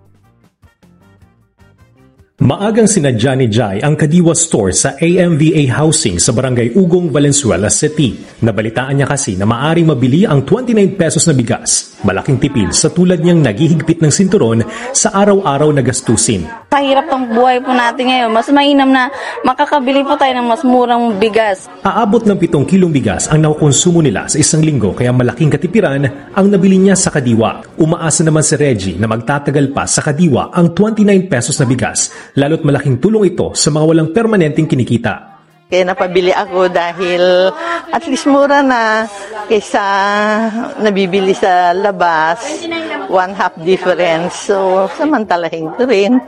Maagang sinadya ni Jai ang Kadiwa Store sa AMVA Housing sa Barangay Ugong, Valenzuela City. Nabalitaan niya kasi na maaring mabili ang 29 pesos na bigas. Malaking tipid sa tulad niyang naghihigpit ng sinturon sa araw-araw na gastusin. Pahirap ang buhay po natin ngayon. Mas mainam na makakabili po tayo ng mas murang bigas. Aabot ng 7 kilong bigas ang nakukonsumo nila sa isang linggo kaya malaking katipiran ang nabili niya sa Kadiwa. Umaasa naman si Reggie na magtatagal pa sa Kadiwa ang 29 pesos na bigas. Lalo't malaking tulong ito sa mga walang permanenteng kinikita. Kaya napabili ako dahil at least mura na kaysa nabibili sa labas, 1/2 difference. So, samantalahin ko rin.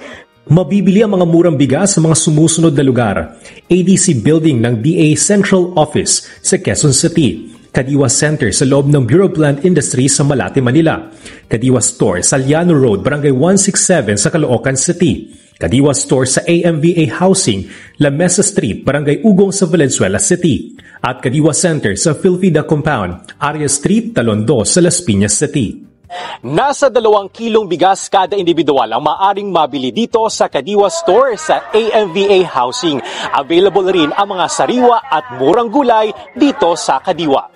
Mabibili ang mga murang bigas sa mga sumusunod na lugar: ADC Building ng DA Central Office sa Quezon City, Kadiwa Center sa loob ng Bureau of Land Industry sa Malate, Manila, Kadiwa Store sa Liano Road, Barangay 167 sa Caloocan City, Kadiwa Store sa AMVA Housing, La Mesa Street, Barangay Ugong sa Valenzuela City, at Kadiwa Center sa Philfida Compound, Aria Street, Talondo sa Las Piñas City. Nasa 2 kilong bigas kada individual ang maaring mabili dito sa Kadiwa Store sa AMVA Housing. Available rin ang mga sariwa at murang gulay dito sa Kadiwa.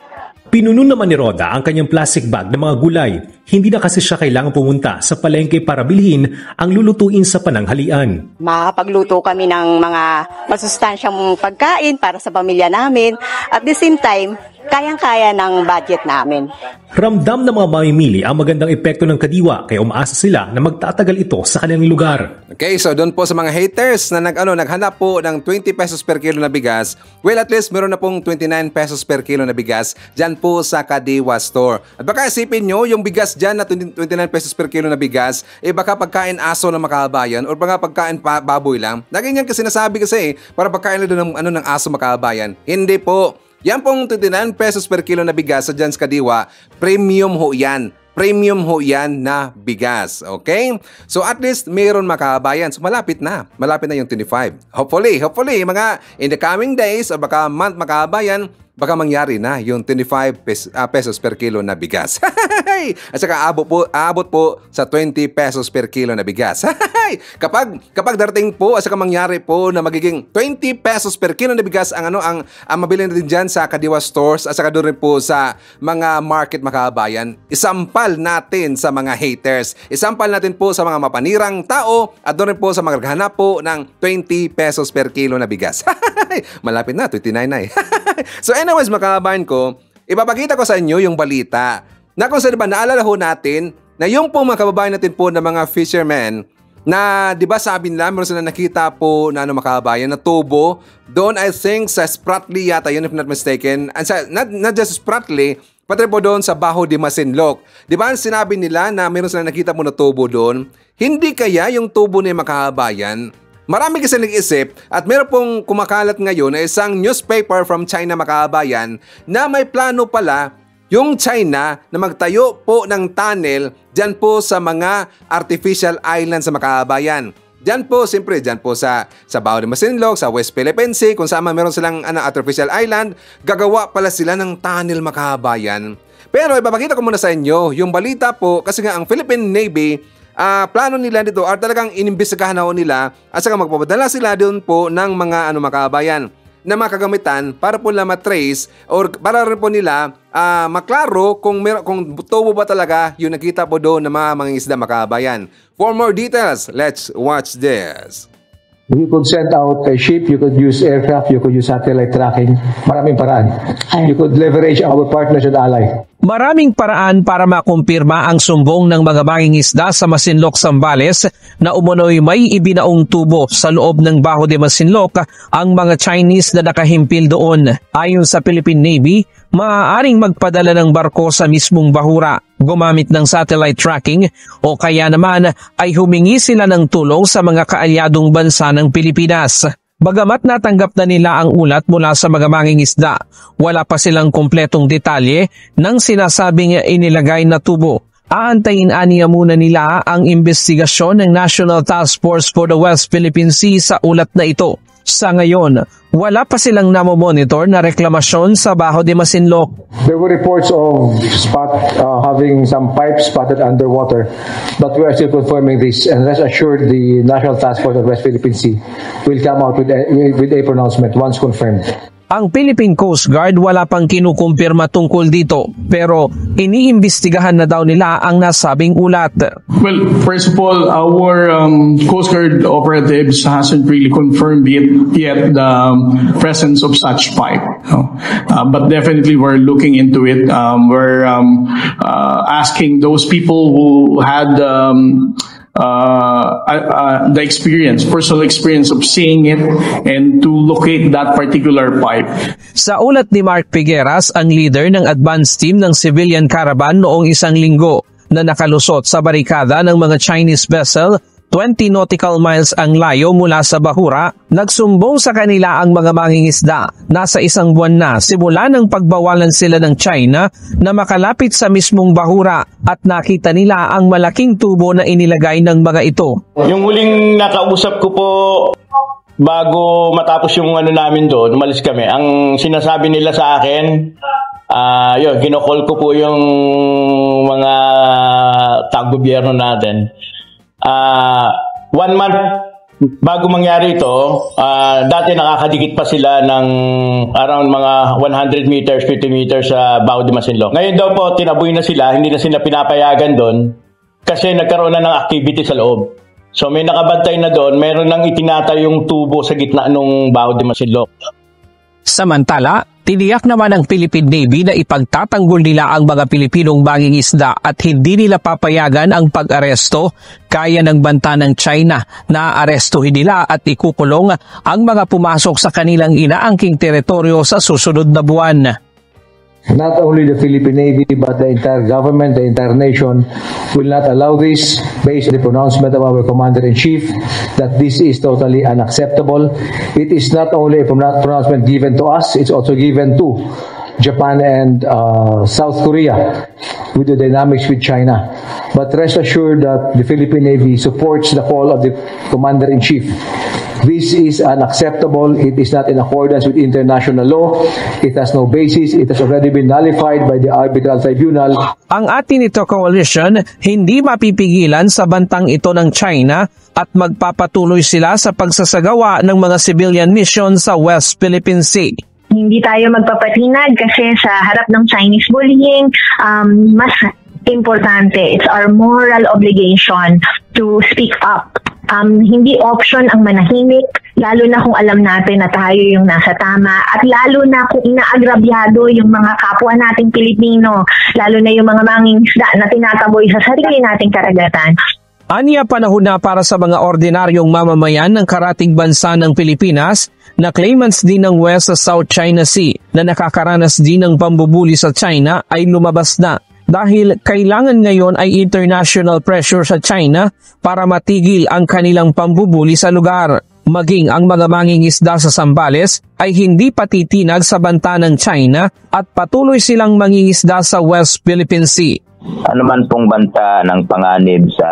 Pinuno naman ni Roda ang kanyang plastic bag ng mga gulay. Hindi na kasi siya kailangang pumunta sa palengke para bilhin ang lulutuin sa pananghalian. Makakapagluto kami ng mga masustansyang pagkain para sa pamilya namin. At the same time, kayang-kaya ng budget namin. Ramdam ng mga mamimili ang magandang epekto ng Kadiwa, kaya umaasa sila na magtatagal ito sa kanilang lugar. Okay, so doon po sa mga haters na naghanap po ng 20 pesos per kilo na bigas, well, at least meron na pong 29 pesos per kilo na bigas dyan po sa Kadiwa Store. At baka isipin nyo, yung bigas dyan na 29 pesos per kilo na bigas, baka pagkain aso ng makabayan or baka pagkain baboy lang. Ganyan kasi sinasabi kasi para pagkain na doon ng aso makabayan. Hindi po. Yan pong 29 pesos per kilo na bigas sa dyan sa Kadiwa, premium ho yan. Premium ho yan na bigas. Okay? So at least mayroon makabayan. So malapit na. Malapit na yung 25. Hopefully, mga in the coming days o baka month makabayan, baka mangyari na yung 25 pesos per kilo na bigas. At saka aabot po sa 20 pesos per kilo na bigas. kapag darating po at saka mangyari po na magiging 20 pesos per kilo na bigas ang mabili natin dyan sa Kadiwa Stores at saka doon rin po sa mga market makabayan, isampal natin sa mga haters. Isampal natin po sa mga mapanirang tao at doon rin po sa mga naghahanap po ng 20 pesos per kilo na bigas. Malapit na, 29 na eh. So anyways, mga kabayan ko, ipapakita ko sa inyo yung balita na kung saan ba naalala ho natin na yung po mga kababayan natin po na mga fishermen na di ba sabi nila meron sila nakita po na mga kababayan na tubo doon, I think sa Spratly yata yun if not mistaken, and not just Spratly, pati po doon sa Bajo de Masinloc. Di ba sinabi nila na meron sila nakita po na tubo doon? Hindi kaya yung tubo na yung mga kababayan? Marami kasi nag-isip at meron pong kumakalat ngayon na isang newspaper from China makabayan na may plano pala yung China na magtayo po ng tunnel dyan po sa mga artificial islands sa makabayan. Dyan po, siyempre, dyan po sa Bajo de Masinloc, sa West Philippine Sea, kung saan meron silang artificial island, gagawa pala sila ng tunnel makabayan. Pero ipapakita ko muna sa inyo yung balita po kasi nga ang Philippine Navy, plano nila dito at talagang inimbestigahan na nila at saka magpapadala sila doon po ng mga makabayan na makagamitan para po nila matrace or para rin po nila maklaro kung tubo ba talaga yung nakita po doon ng mga isda makabayan. For more details, let's watch this. You could send out a ship, you could use aircraft, you could use satellite tracking. Maraming paraan. You could leverage our partners and ally. Maraming paraan para makumpirma ang sumbong ng mga mangingisda sa Masinloc, Zambales na umunoy may ibinaong tubo sa loob ng Bajo de Masinloc ang mga Chinese na nakahimpil doon. Ayon sa Philippine Navy, maaaring magpadala ng barko sa mismong bahura, gumamit ng satellite tracking o kaya naman ay humingi sila ng tulong sa mga kaalyadong bansa ng Pilipinas. Bagamat natanggap na nila ang ulat mula sa mga mangingisda, wala pa silang kumpletong detalye ng sinasabing inilagay na tubo. Aantayin aniya muna nila ang investigasyon ng National Task Force for the West Philippine Sea sa ulat na ito. Sa ngayon, wala pa silang namomonitor na reklamasyon sa Bajo de Masinloc. There were reports of having some pipes spotted underwater, but we are still confirming this, and rest assured the National Task Force of West Philippine Sea will come out with a pronouncement once confirmed. Ang Philippine Coast Guard wala pang kinukumpirma tungkol dito, pero iniimbestigahan na daw nila ang nasabing ulat. Well, first of all, our Coast Guard operatives hasn't really confirmed yet the presence of such pipe. But definitely we're looking into it. We're asking those people who had the personal experience of seeing it and to locate that particular pipe. Sa ulat ni Mark Figueras, ang leader ng advance team ng civilian caravan noong isang linggo na nakalusot sa barikada ng mga Chinese vessel 20 nautical miles ang layo mula sa Bahura, nagsumbong sa kanila ang mga mangingisda. Nasa 1 buwan na simula ng pagbawalan sila ng China na makalapit sa mismong Bahura at nakita nila ang malaking tubo na inilagay ng mga ito. Yung huling nakausap ko po bago matapos yung namin doon, umalis kami, ang sinasabi nila sa akin, yun, kinokol ko po yung mga tag-gobyerno natin. 1 month bago mangyari ito, dati nakakadikit pa sila ng around mga 100 meters, 50 meters sa Bao de Masinloc. Ngayon daw po, tinaboy na sila, hindi na sila pinapayagan doon kasi nagkaroon na ng activity sa loob. So may nakabantay na doon, meron nang itinatay yung tubo sa gitna ng Bao de Masinloc. Samantala, tiniyak naman ng Philippine Navy na ipagtatanggol nila ang mga Pilipinong mangingisda at hindi nila papayagan ang pag-aresto. Kaya ng banta ng China na arestuhin nila at ikukulong ang mga pumasok sa kanilang inaangking teritoryo sa susunod na buwan. Not only the Philippine Navy but the entire government, the entire nation will not allow this based on the pronouncement of our Commander-in-Chief that this is totally unacceptable. It is not only a pronouncement given to us, it's also given to Japan and South Korea with the dynamics with China. But rest assured that the Philippine Navy supports the call of the Commander-in-Chief. This is unacceptable. It is not in accordance with international law. It has no basis. It has already been nullified by the Arbitral Tribunal. Ang Atinito Coalition hindi mapipigilan sa bantang ito ng China at magpapatuloy sila sa pagsasagawa ng mga civilian mission sa West Philippine Sea. Hindi tayo magpapatinag kasi sa harap ng Chinese bullying, mas importante. It's our moral obligation to speak up. Hindi option ang manahimik, lalo na kung alam natin na tayo yung nasa tama at lalo na kung inaagrabyado yung mga kapwa nating Pilipino, lalo na yung mga mangingisda na tinataboy sa sarili nating karagatan. Aniya panahon na para sa mga ordinaryong mamamayan ng karatig bansa ng Pilipinas na claimants din ng West sa South China Sea na nakakaranas din ng pambubuli sa China ay lumabas na. Dahil kailangan ngayon ay international pressure sa China para matigil ang kanilang pambubuli sa lugar. Maging ang mga mangingisda sa Zambales ay hindi patitinag sa banta ng China at patuloy silang mangingisda sa West Philippine Sea. Ano man pong banta ng panganib sa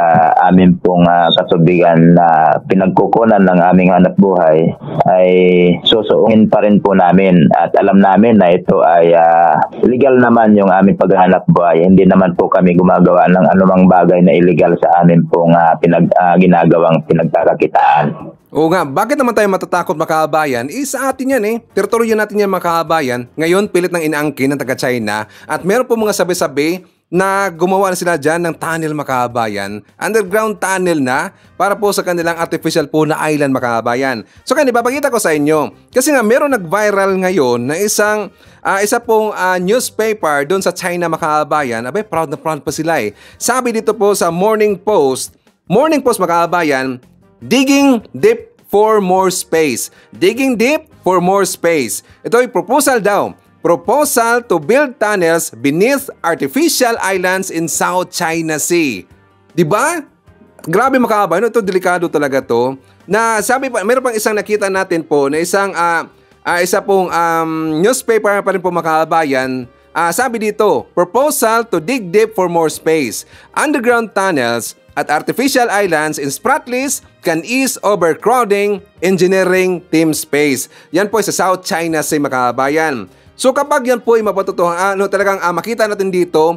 amin pong katubigan na pinagkukunan ng aming hanap buhay ay susuungin pa rin po namin at alam namin na ito ay legal naman yung aming paghahanap buhay. Hindi naman po kami gumagawa ng anumang bagay na illegal sa amin pong ginagawang pinagkakakitaan. Oo nga, bakit naman tayo matatakot makabayan? Sa atin yan teritoryo natin yan makabayan. Ngayon, pilit ng inaangkin ng taga-China at meron po mga sabi-sabi na gumawa na sila dyan ng tunnel makabayan. Underground tunnel na para po sa kanilang artificial po na island makabayan. So kaya ipapakita ko sa inyo. Kasi nga meron nag-viral ngayon na isa pong newspaper doon sa China makabayan. Abay, proud na proud pa sila Sabi dito po sa Morning Post makabayan, digging deep for more space. Digging deep for more space. Ito ay proposal daw. Proposal to build tunnels beneath artificial islands in South China Sea. Diba? Grabe makabayan. Ito delikado talaga to. Na sabi pa, meron pang isang nakita natin po na isa pong newspaper pa rin po makabayan. Sabi dito, proposal to dig deep for more space. Underground tunnels at artificial islands in Spratlys can ease overcrowding, engineering team space. Yan po sa South China Sea makabayan. So kapag yan po ay mapatutuhan, talagang makita natin dito,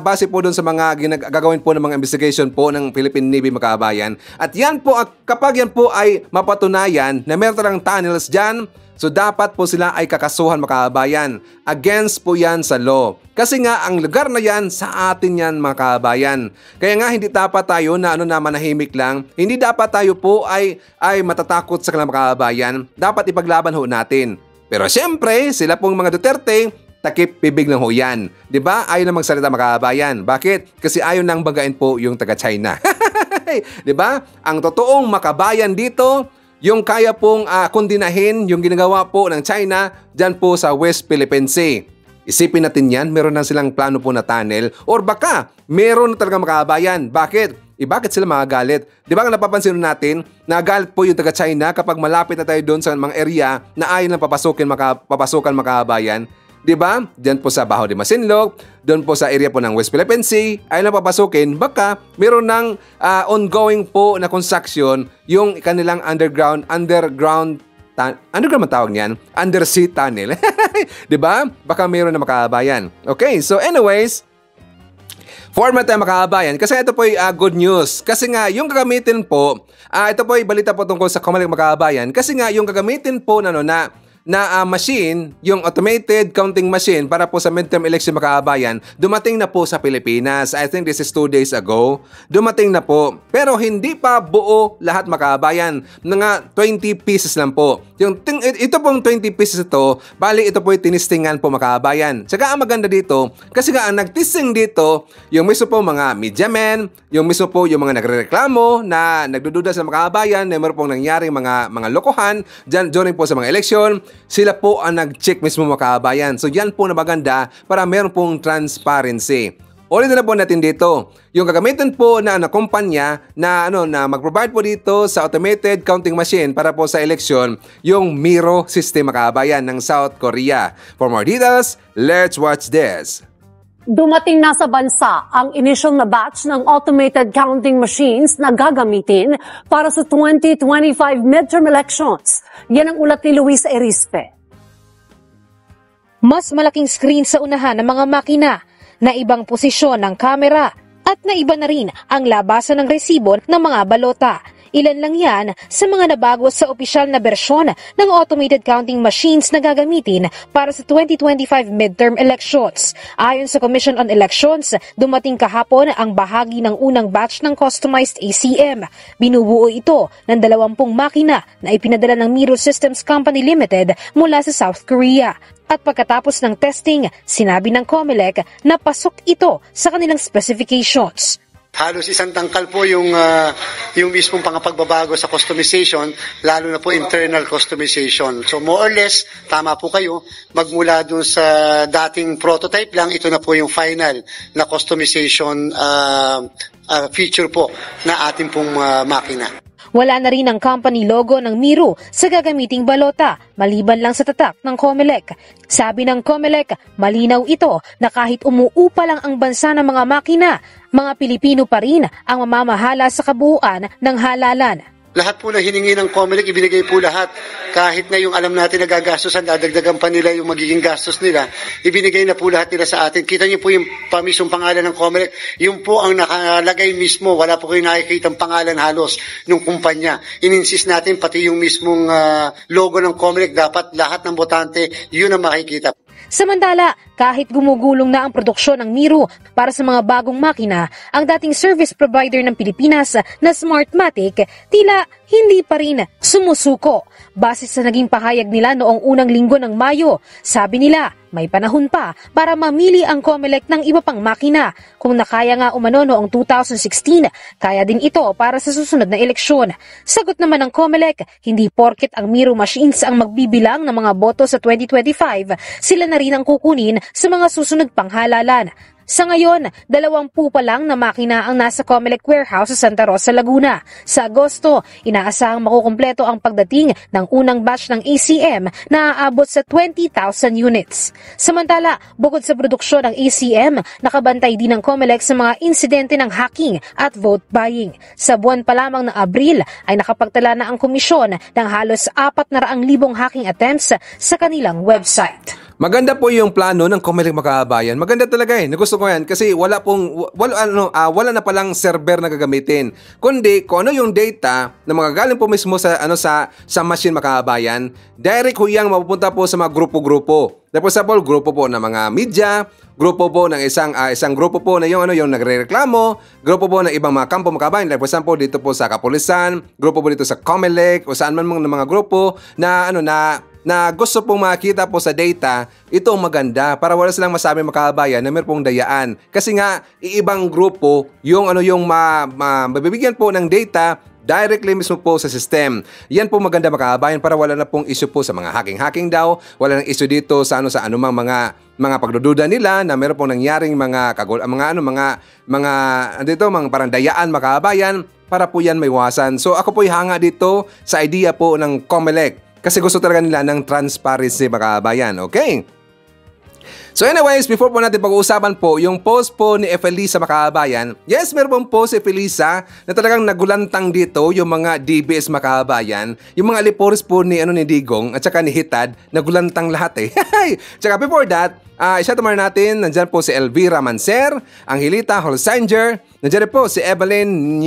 base po doon sa mga gagawin po ng mga investigation po ng Philippine Navy makabayan. At yan po, kapag yan po ay mapatunayan na meron talagang tunnels dyan, so dapat po sila ay kakasuhan makabayan. Against po yan sa law. Kasi nga ang lugar na yan sa atin yan makabayan. Kaya nga hindi dapat tayo na manahimik lang. Hindi dapat tayo po ay matatakot sa kanilang makabayan. Dapat ipaglaban ho natin. Pero siyempre, sila pong mga Duterte, takip bibig ng ho yan. Diba? Ayaw na magsalita makabayan. Bakit? Kasi ayaw nang bagain po yung taga-China. Diba? Ang totoong makabayan dito, yung kaya pong kundinahin yung ginagawa po ng China dyan po sa West Philippine Sea. Isipin natin yan, meron na silang plano po na tunnel or baka meron na talaga makabayan. Bakit? Bakit sila magagalit? Di ba napapansin natin, nagalit po yung taga-China kapag malapit na tayo doon sa mga area na ayaw lang papasukan makabayan. Di ba? Diyan po sa Baho de Masinloc, doon po sa area po ng West Philippine Sea, ayaw lang papasukin, baka meron ng ongoing po na construction yung kanilang underground man tawag niyan? Undersea tunnel. Di ba? Baka meron na makabayan. Okay, so anyways, format tayo makabayan kasi ito po ay good news. Kasi nga, yung gagamitin po, ito po ay balita po tungkol sa Comelec makabayan. Kasi nga, yung gagamitin po na machine, yung automated counting machine para po sa midterm election makabayan, dumating na po sa Pilipinas. I think this is 2 days ago. Dumating na po. Pero hindi pa buo lahat makabayan. Mga 20 pieces lang po. Ito pong 20 pieces ito, bali ito po yung tinistingan po makabayan. Saka ang maganda dito, kasi nga ang nagtisting dito, yung mismo po mga media men, yung mismo po yung mga nagrereklamo na nagdududa sa makabayan, na meron pong nangyaring mga lokohan dyan during po sa mga eleksyon, sila po ang nag-check mismo makabayan. So yan po na maganda para meron pong transparency. Ulitin na po natin dito. Yung gagamitin po na kumpanya na mag-provide po dito sa automated counting machine para po sa eleksyon, yung Miro system makabayan ng South Korea. For more details, let's watch this. Dumating na sa bansa ang initial na batch ng automated counting machines na gagamitin para sa 2025 midterm elections. Yan ang ulat ni Luis Erispe. Mas malaking screen sa unahan ng mga makina, na ibang posisyon ng kamera, at naiba na rin ang labasan ng resibo ng mga balota. Ilan lang yan sa mga nabago sa opisyal na bersyon ng automated counting machines na gagamitin para sa 2025 midterm elections. Ayon sa Commission on Elections, dumating kahapon ang bahagi ng unang batch ng customized ACM. Binubuo ito ng 20 makina na ipinadala ng Miro Systems Company Limited mula sa South Korea. At pagkatapos ng testing, sinabi ng Comelec na pasok ito sa kanilang specifications. Halos isang tangkal po yung mismong pagbabago sa customization, lalo na po internal customization. So more or less, tama po kayo, magmula dun sa dating prototype lang, ito na po yung final na customization feature po na ating pong makina. Wala na rin ang company logo ng Miro sa gagamiting balota, maliban lang sa tatak ng Comelec. Sabi ng Comelec, malinaw ito na kahit umuupa lang ang bansa ng mga makina, mga Pilipino pa rin ang mamamahala sa kabuuan ng halalan. Lahat po na hiningi ng Comelec, ibinigay po lahat. Kahit na yung alam natin na gagastusan, dadagdagan pa nila yung magiging gastos nila, ibinigay na po lahat nila sa atin. Kita niyo po yung mismong pangalan ng Comelec, yung po ang nakalagay mismo, wala po kayo nakikita ang pangalan halos ng kumpanya. Ininsist natin pati yung mismong logo ng Comelec, dapat lahat ng botante, yun ang makikita. Samantala, kahit gumugulong na ang produksyon ng Miro para sa mga bagong makina, ang dating service provider ng Pilipinas na Smartmatic tila hindi pa rin sumusuko. Base sa naging pahayag nila noong unang linggo ng Mayo, sabi nila may panahon pa para mamili ang Comelec ng iba pang makina. Kung nakaya nga umano noong 2016, kaya din ito para sa susunod na eleksyon. Sagot naman ng Comelec, hindi porket ang Miro machines ang magbibilang ng mga boto sa 2025, sila na rin ang kukunin sa mga susunod pang halalan. Sa ngayon, 20 pa lang na makina ang nasa Comelec warehouse sa Santa Rosa, Laguna. Sa Agosto, inaasahang makukumpleto ang pagdating ng unang batch ng ACM na aabot sa 20,000 units. Samantala, bukod sa produksyon ng ACM, nakabantay din ng Comelec sa mga insidente ng hacking at vote buying. Sa buwan pa lamang ng Abril ay nakapagtala na ang komisyon ng halos 400,000 hacking attempts sa kanilang website. Maganda po yung plano ng Comelec makabayan. Maganda talaga Nagusto ko yan kasi wala na palang server na gagamitin. Kundi kung ano yung data na magagaling po mismo sa machine makabayan, direct huyang mapupunta po sa mga grupo-grupo. For example, grupo po ng mga media, grupo po ng isang grupo po na yung nagrereklamo, grupo po ng ibang mga kampo makabayan. For example, dito po sa Kapulisan, grupo po dito sa Comelec o saan man ng mga grupo na gusto pong makita po sa data, ito ang maganda para wala silang masabi makabayan na meron pong dayaan. Kasi nga, iibang grupo yung mabibigyan po ng data directly mismo po sa system. Yan po maganda makabayan para wala na pong issue po sa mga hacking daw, wala nang issue dito sa anumang mga mga pagdududa nila na meron pong nangyaring mga parang dayaan mga kababayan, para po yan maiwasan. So ako po'y hanga dito sa idea po ng COMELEC kasi gusto talaga nila ng transparency mga kababayan. Okay? So anyways, before po natin pag-uusapan po yung post po ni Efelisa Makabayan, yes, meron pong post si Efelisa na talagang nagulantang dito yung mga DBS Makabayan, yung mga alipores po ni Digong at saka ni Hitad, nagulantang lahat eh. Tsaka before that, isa-tumar natin, nandyan po si Elvira Manser, Angelita Holsinger, nandyan po si Evelyn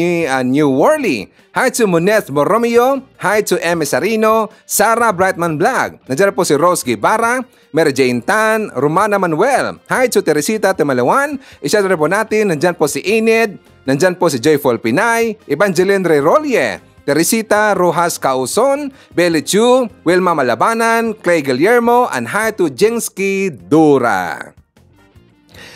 New Worley, hi to Munez Borromeo, hi to M. Sarino, Sarah Brightman Vlog, nandyan po si Rose Guevara, Mary Jane Tan, Romana Manuel, hi to Teresita Temalawan, isa-tumar po natin, nandyan po si Enid, nandyan po si Joyful Pinay, Evangeline Rerolie, Teresita Rojas Causon, Belly Chu, Wilma Malabanan, Clay Guillermo, and hi to Jensky Dura.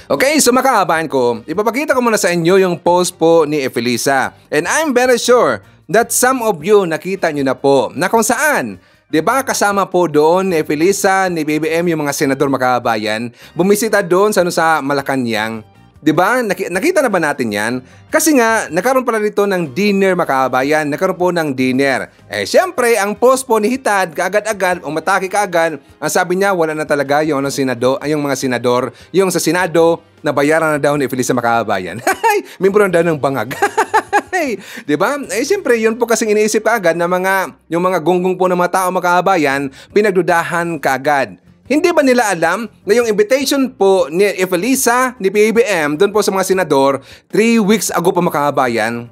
Okay, so makahabahan ko, ipapakita ko muna sa inyo yung post po ni Efelisa. And I'm very sure that some of you nakita nyo na po na kung saan, diba kasama po doon ni Efelisa, ni BBM, yung mga senador makahabayan, bumisita doon sa Malacanang. Diba? Nakita na ba natin yan? Kasi nga, nagkaroon pala dito ng dinner makabayan. Nagkaroon po ng dinner. Eh, syempre, ang post po ni Hitad, kaagad-agad, umatake kaagad, ang sabi niya, wala na talaga yung mga senador, yung sa Senado, nabayaran na daw ni Efelisa Makabayan. Membro na daw ng bangag. Diba? Eh, syempre, yun po kasing iniisip kaagad na yung mga gunggong po ng mga tao makabayan, pinagdudahan kaagad. Hindi ba nila alam na yung invitation po ni Efelisa, ni PBBM, doon po sa mga senador, 3 weeks ago pa makabayan?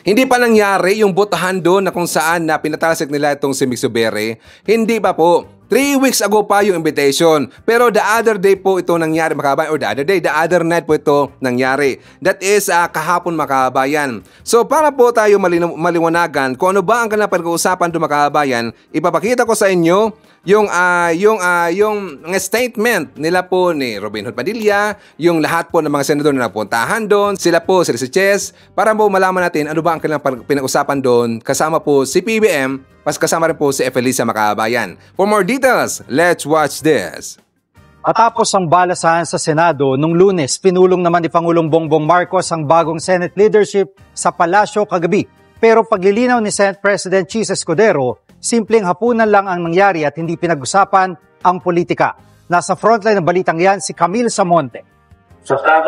Hindi pa nangyari yung botahan doon na kung saan na pinatalsik nila itong si Mixubere. Hindi pa po. 3 weeks ago pa yung invitation. Pero the other day po ito nangyari makabayan. Or the other night po ito nangyari. That is kahapon makabayan. So para po tayo maliwanagan kung ano ba ang kanilang pag-uusapan doon makabayan, ipapakita ko sa inyo yung statement nila po ni Robin Hood Padilla, yung lahat po ng mga senador na napuntahan doon, sila po, si Ches, para po malaman natin ano ba ang kanilang pinag-usapan doon, kasama po si PBM, kasama rin po si Efelisa Makabayan. For more details, let's watch this. Matapos ang balasahan sa Senado, nung Lunes, pinulong naman ni Pangulong Bongbong Marcos ang bagong Senate leadership sa palasyo kagabi. Pero paglilinaw ni Senate President Chis Escudero, simpleng hapunan lang ang nangyari at hindi pinag-usapan ang politika. Nasa frontline ng balitang yan si Camille Samonte.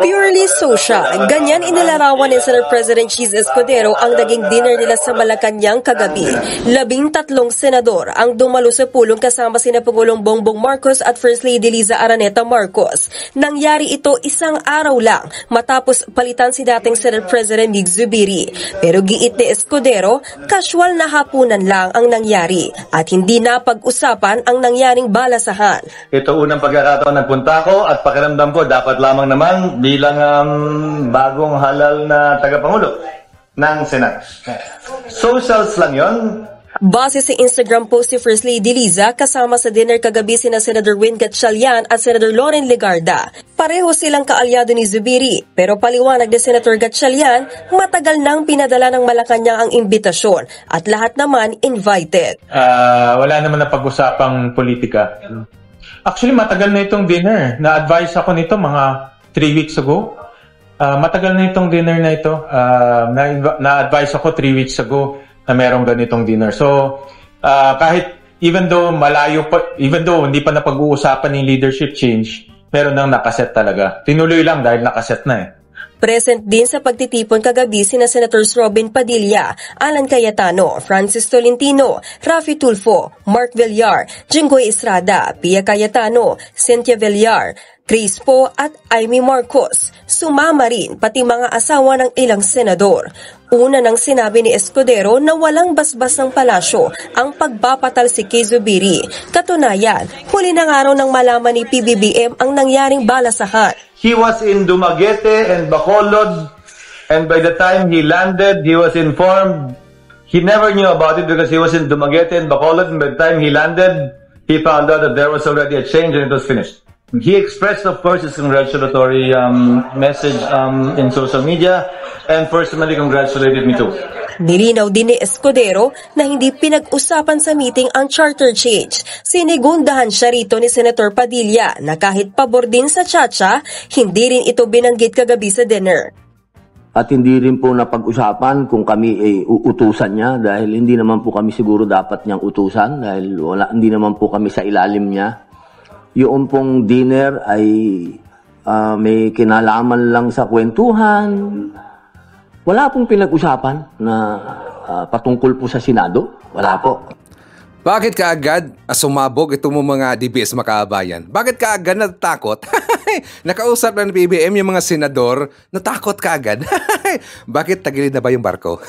Purely social, ganyan inilarawan ni Senate President Chis Escudero ang naging dinner nila sa Malacanang kagabi. 13 senador ang dumalo sa pulong kasama sina Pangulong Bongbong Marcos at First Lady Liza Araneta Marcos. Nangyari ito isang araw lang matapos palitan si dating Senate President Mig Zubiri. Pero giit ni Escudero, casual na hapunan lang ang nangyari at hindi na pag-usapan ang nangyaring balasahan. Ito unang pagkakataon nagpunta ko at pakiramdam ko dapat lamang naman bilang bagong halal na tagapangulo ng Senado. Socials lang yon. Base sa Instagram post si First Lady Liza, kasama sa dinner kagabi sina Senator Win Gatchalian at Senator Loren Legarda. Pareho silang kaalyado ni Zubiri, pero paliwanag ni Senator Gatchalian, matagal nang pinadala ng Malacanang ang imbitasyon at lahat naman invited. Wala naman na pag-usapang politika. Actually, matagal na itong dinner. Na-advise ako nito mga 3 weeks ago. Matagal na itong dinner na ito. Na-advise ako 3 weeks ago na merong ganitong dinner. So, kahit even though hindi pa napag-uusapan yung leadership change, meron nang nakaset talaga. Tinuloy lang dahil nakaset na eh. Present din sa pagtitipon kagabi sina Senators Robin Padilla, Alan Cayetano, Francis Tolentino, Rafi Tulfo, Mark Villar, Jinggoy Estrada, Pia Cayetano, Cynthia Villar, Chris Po at Amy Marcos. Sumama rin pati mga asawa ng ilang senador. Una nang sinabi ni Escudero na walang basbas ng palasyo ang pagbapatal si kay Zubiri. Katunayan, huli ng araw nang malaman ni PBBM ang nangyaring balasahan. He was in Dumaguete and Bacolod, and by the time he landed, he was informed. He never knew about it because he was in Dumaguete and Bacolod, and by the time he landed, he found out that there was already a change and it was finished. He expressed, of course, his congratulatory message in social media and personally congratulated me too. Nilinaw din ni Escudero na hindi pinag-usapan sa meeting ang charter change. Sinigundahan siya rito ni Senator Padilla na kahit pabor din sa Chacha, hindi rin ito binanggit kagabi sa dinner. At hindi rin po napag-usapan kung kami uutusan niya dahil hindi naman po kami siguro dapat niyang utusan dahil hindi naman po kami sa ilalim niya. Yung pong dinner ay may kinalaman lang sa kwentuhan. Wala pong pinag-usapan na patungkol po sa Senado. Wala po. Bakit kaagad sumabog itong mga DBS makabayan? Bakit kaagad natatakot? Nakausap na ng PBM yung mga senador, natakot kaagad. Bakit tagilid na ba yung barko?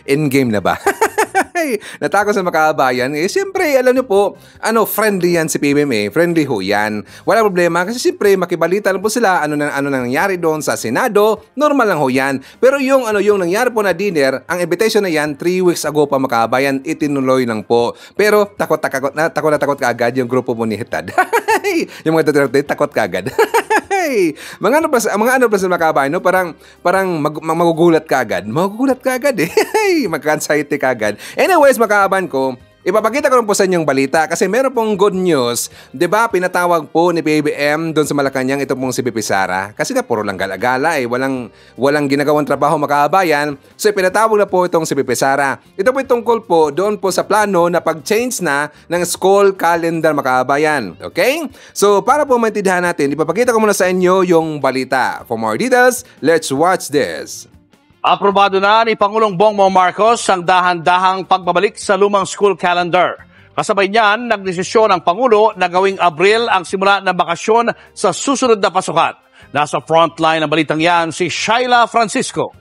Endgame na ba? Natakot sa makabayan. Siyempre, alam niyo po, friendly yan si PBM friendly ho yan. Wala problema kasi siyempre makibalita lang po sila ano nangyari doon sa Senado, normal lang ho yan. Pero yung nangyari po na dinner, ang invitation na yan 3 weeks ago pa makabayan, itinuloy lang po. Pero takot kaagad yung grupo mo ni Hitad. Yung mga Duterte, takot kaagad. mga ano plus makabayan, no? Parang magugulat kaagad. Magugulat kaagad Magka-anxiety kaagad. Anyways, makaban ko, ipapakita ko rin po sa inyong balita kasi meron pong good news. Diba, pinatawag po ni PBM doon sa Malacanang ito pong si BP Sara. Kasi nga, puro lang gala-gala walang ginagawang trabaho makabayan. So, pinatawag na po itong si BP Sara. Ito po tungkol po doon po sa plano na pag-change na ng school calendar makabayan. Okay? So, para po maintindihan natin, ipapakita ko muna sa inyo yung balita. For more details, let's watch this. Aprobado na ni Pangulong Bongbong Marcos ang dahan-dahang pagbabalik sa lumang school calendar. Kasabay niyan, nagdesisyon ang Pangulo na gawing Abril ang simula ng bakasyon sa susunod na pasukan. Nasa frontline ng balitang yan si Shaila Francisco.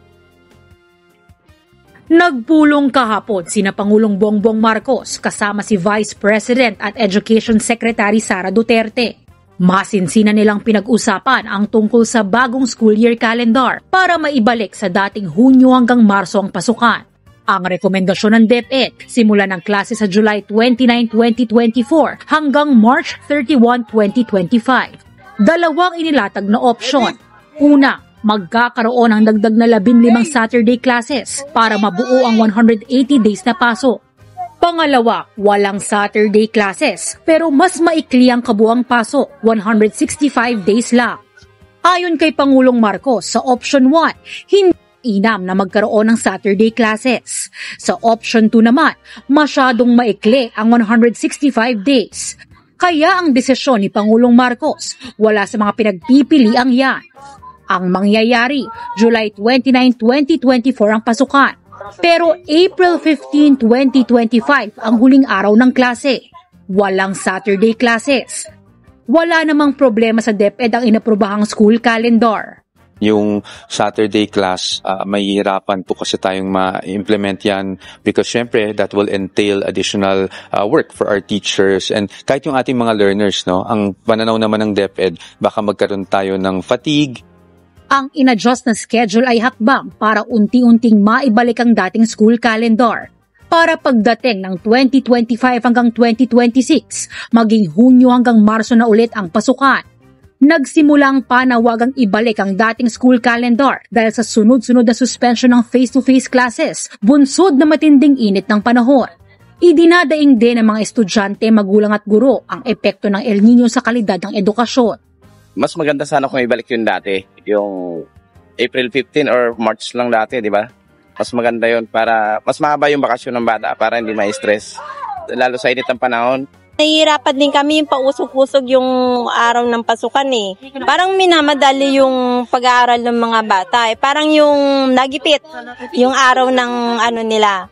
Nagpulong kahapon sina Pangulong Bongbong Marcos kasama si Vice President at Education Secretary Sara Duterte. Masinsinan nilang pinag-usapan ang tungkol sa bagong school year calendar para maibalik sa dating Hunyo hanggang Marso ang pasukan. Ang rekomendasyon ng DepEd, simula ng klase sa July 29, 2024 hanggang March 31, 2025. Dalawang inilatag na opsyon. Una, magkakaroon ng dagdag na 15 Saturday classes para mabuo ang 180 days na pasok. Pangalawa, walang Saturday classes pero mas maikli ang kabuang pasok, 165 days lang. Ayon kay Pangulong Marcos, sa option 1, hindi inam na magkaroon ng Saturday classes. Sa option 2 naman, masyadong maikli ang 165 days. Kaya ang desisyon ni Pangulong Marcos, wala sa mga pinagpipiliang yan. Ang mangyayari, July 29, 2024 ang pasukan. Pero April 15, 2025 ang huling araw ng klase. Walang Saturday classes. Wala namang problema sa DepEd ang inaprobahang school calendar. Yung Saturday class, mahihirapan po kasi tayong ma-implement yan because syempre that will entail additional work for our teachers and kahit yung ating mga learners, no, ang pananaw naman ng DepEd, baka magkaroon tayo ng fatigue. Ang inadjust na schedule ay hakbang para unti-unting maibalik ang dating school calendar. Para pagdating ng 2025 hanggang 2026, maging Hunyo hanggang Marso na ulit ang pasukan. Nagsimulang panawagang ibalik ang dating school calendar dahil sa sunod-sunod na suspension ng face-to-face classes, bunsod na matinding init ng panahon. Idinadaing din ng mga estudyante, magulang at guro ang epekto ng El Nino sa kalidad ng edukasyon. Mas maganda sana kung ibalik yun dati, yung April 15 or March lang dati, di ba? Mas maganda yun para mas mahaba yung bakasyon ng bata para hindi ma-stress, lalo sa init ng panahon. Nahihirapan din kami yung pausok-usok yung araw ng pasukan Parang minamadali yung pag-aaral ng mga bata Parang yung nagipit yung araw ng nila.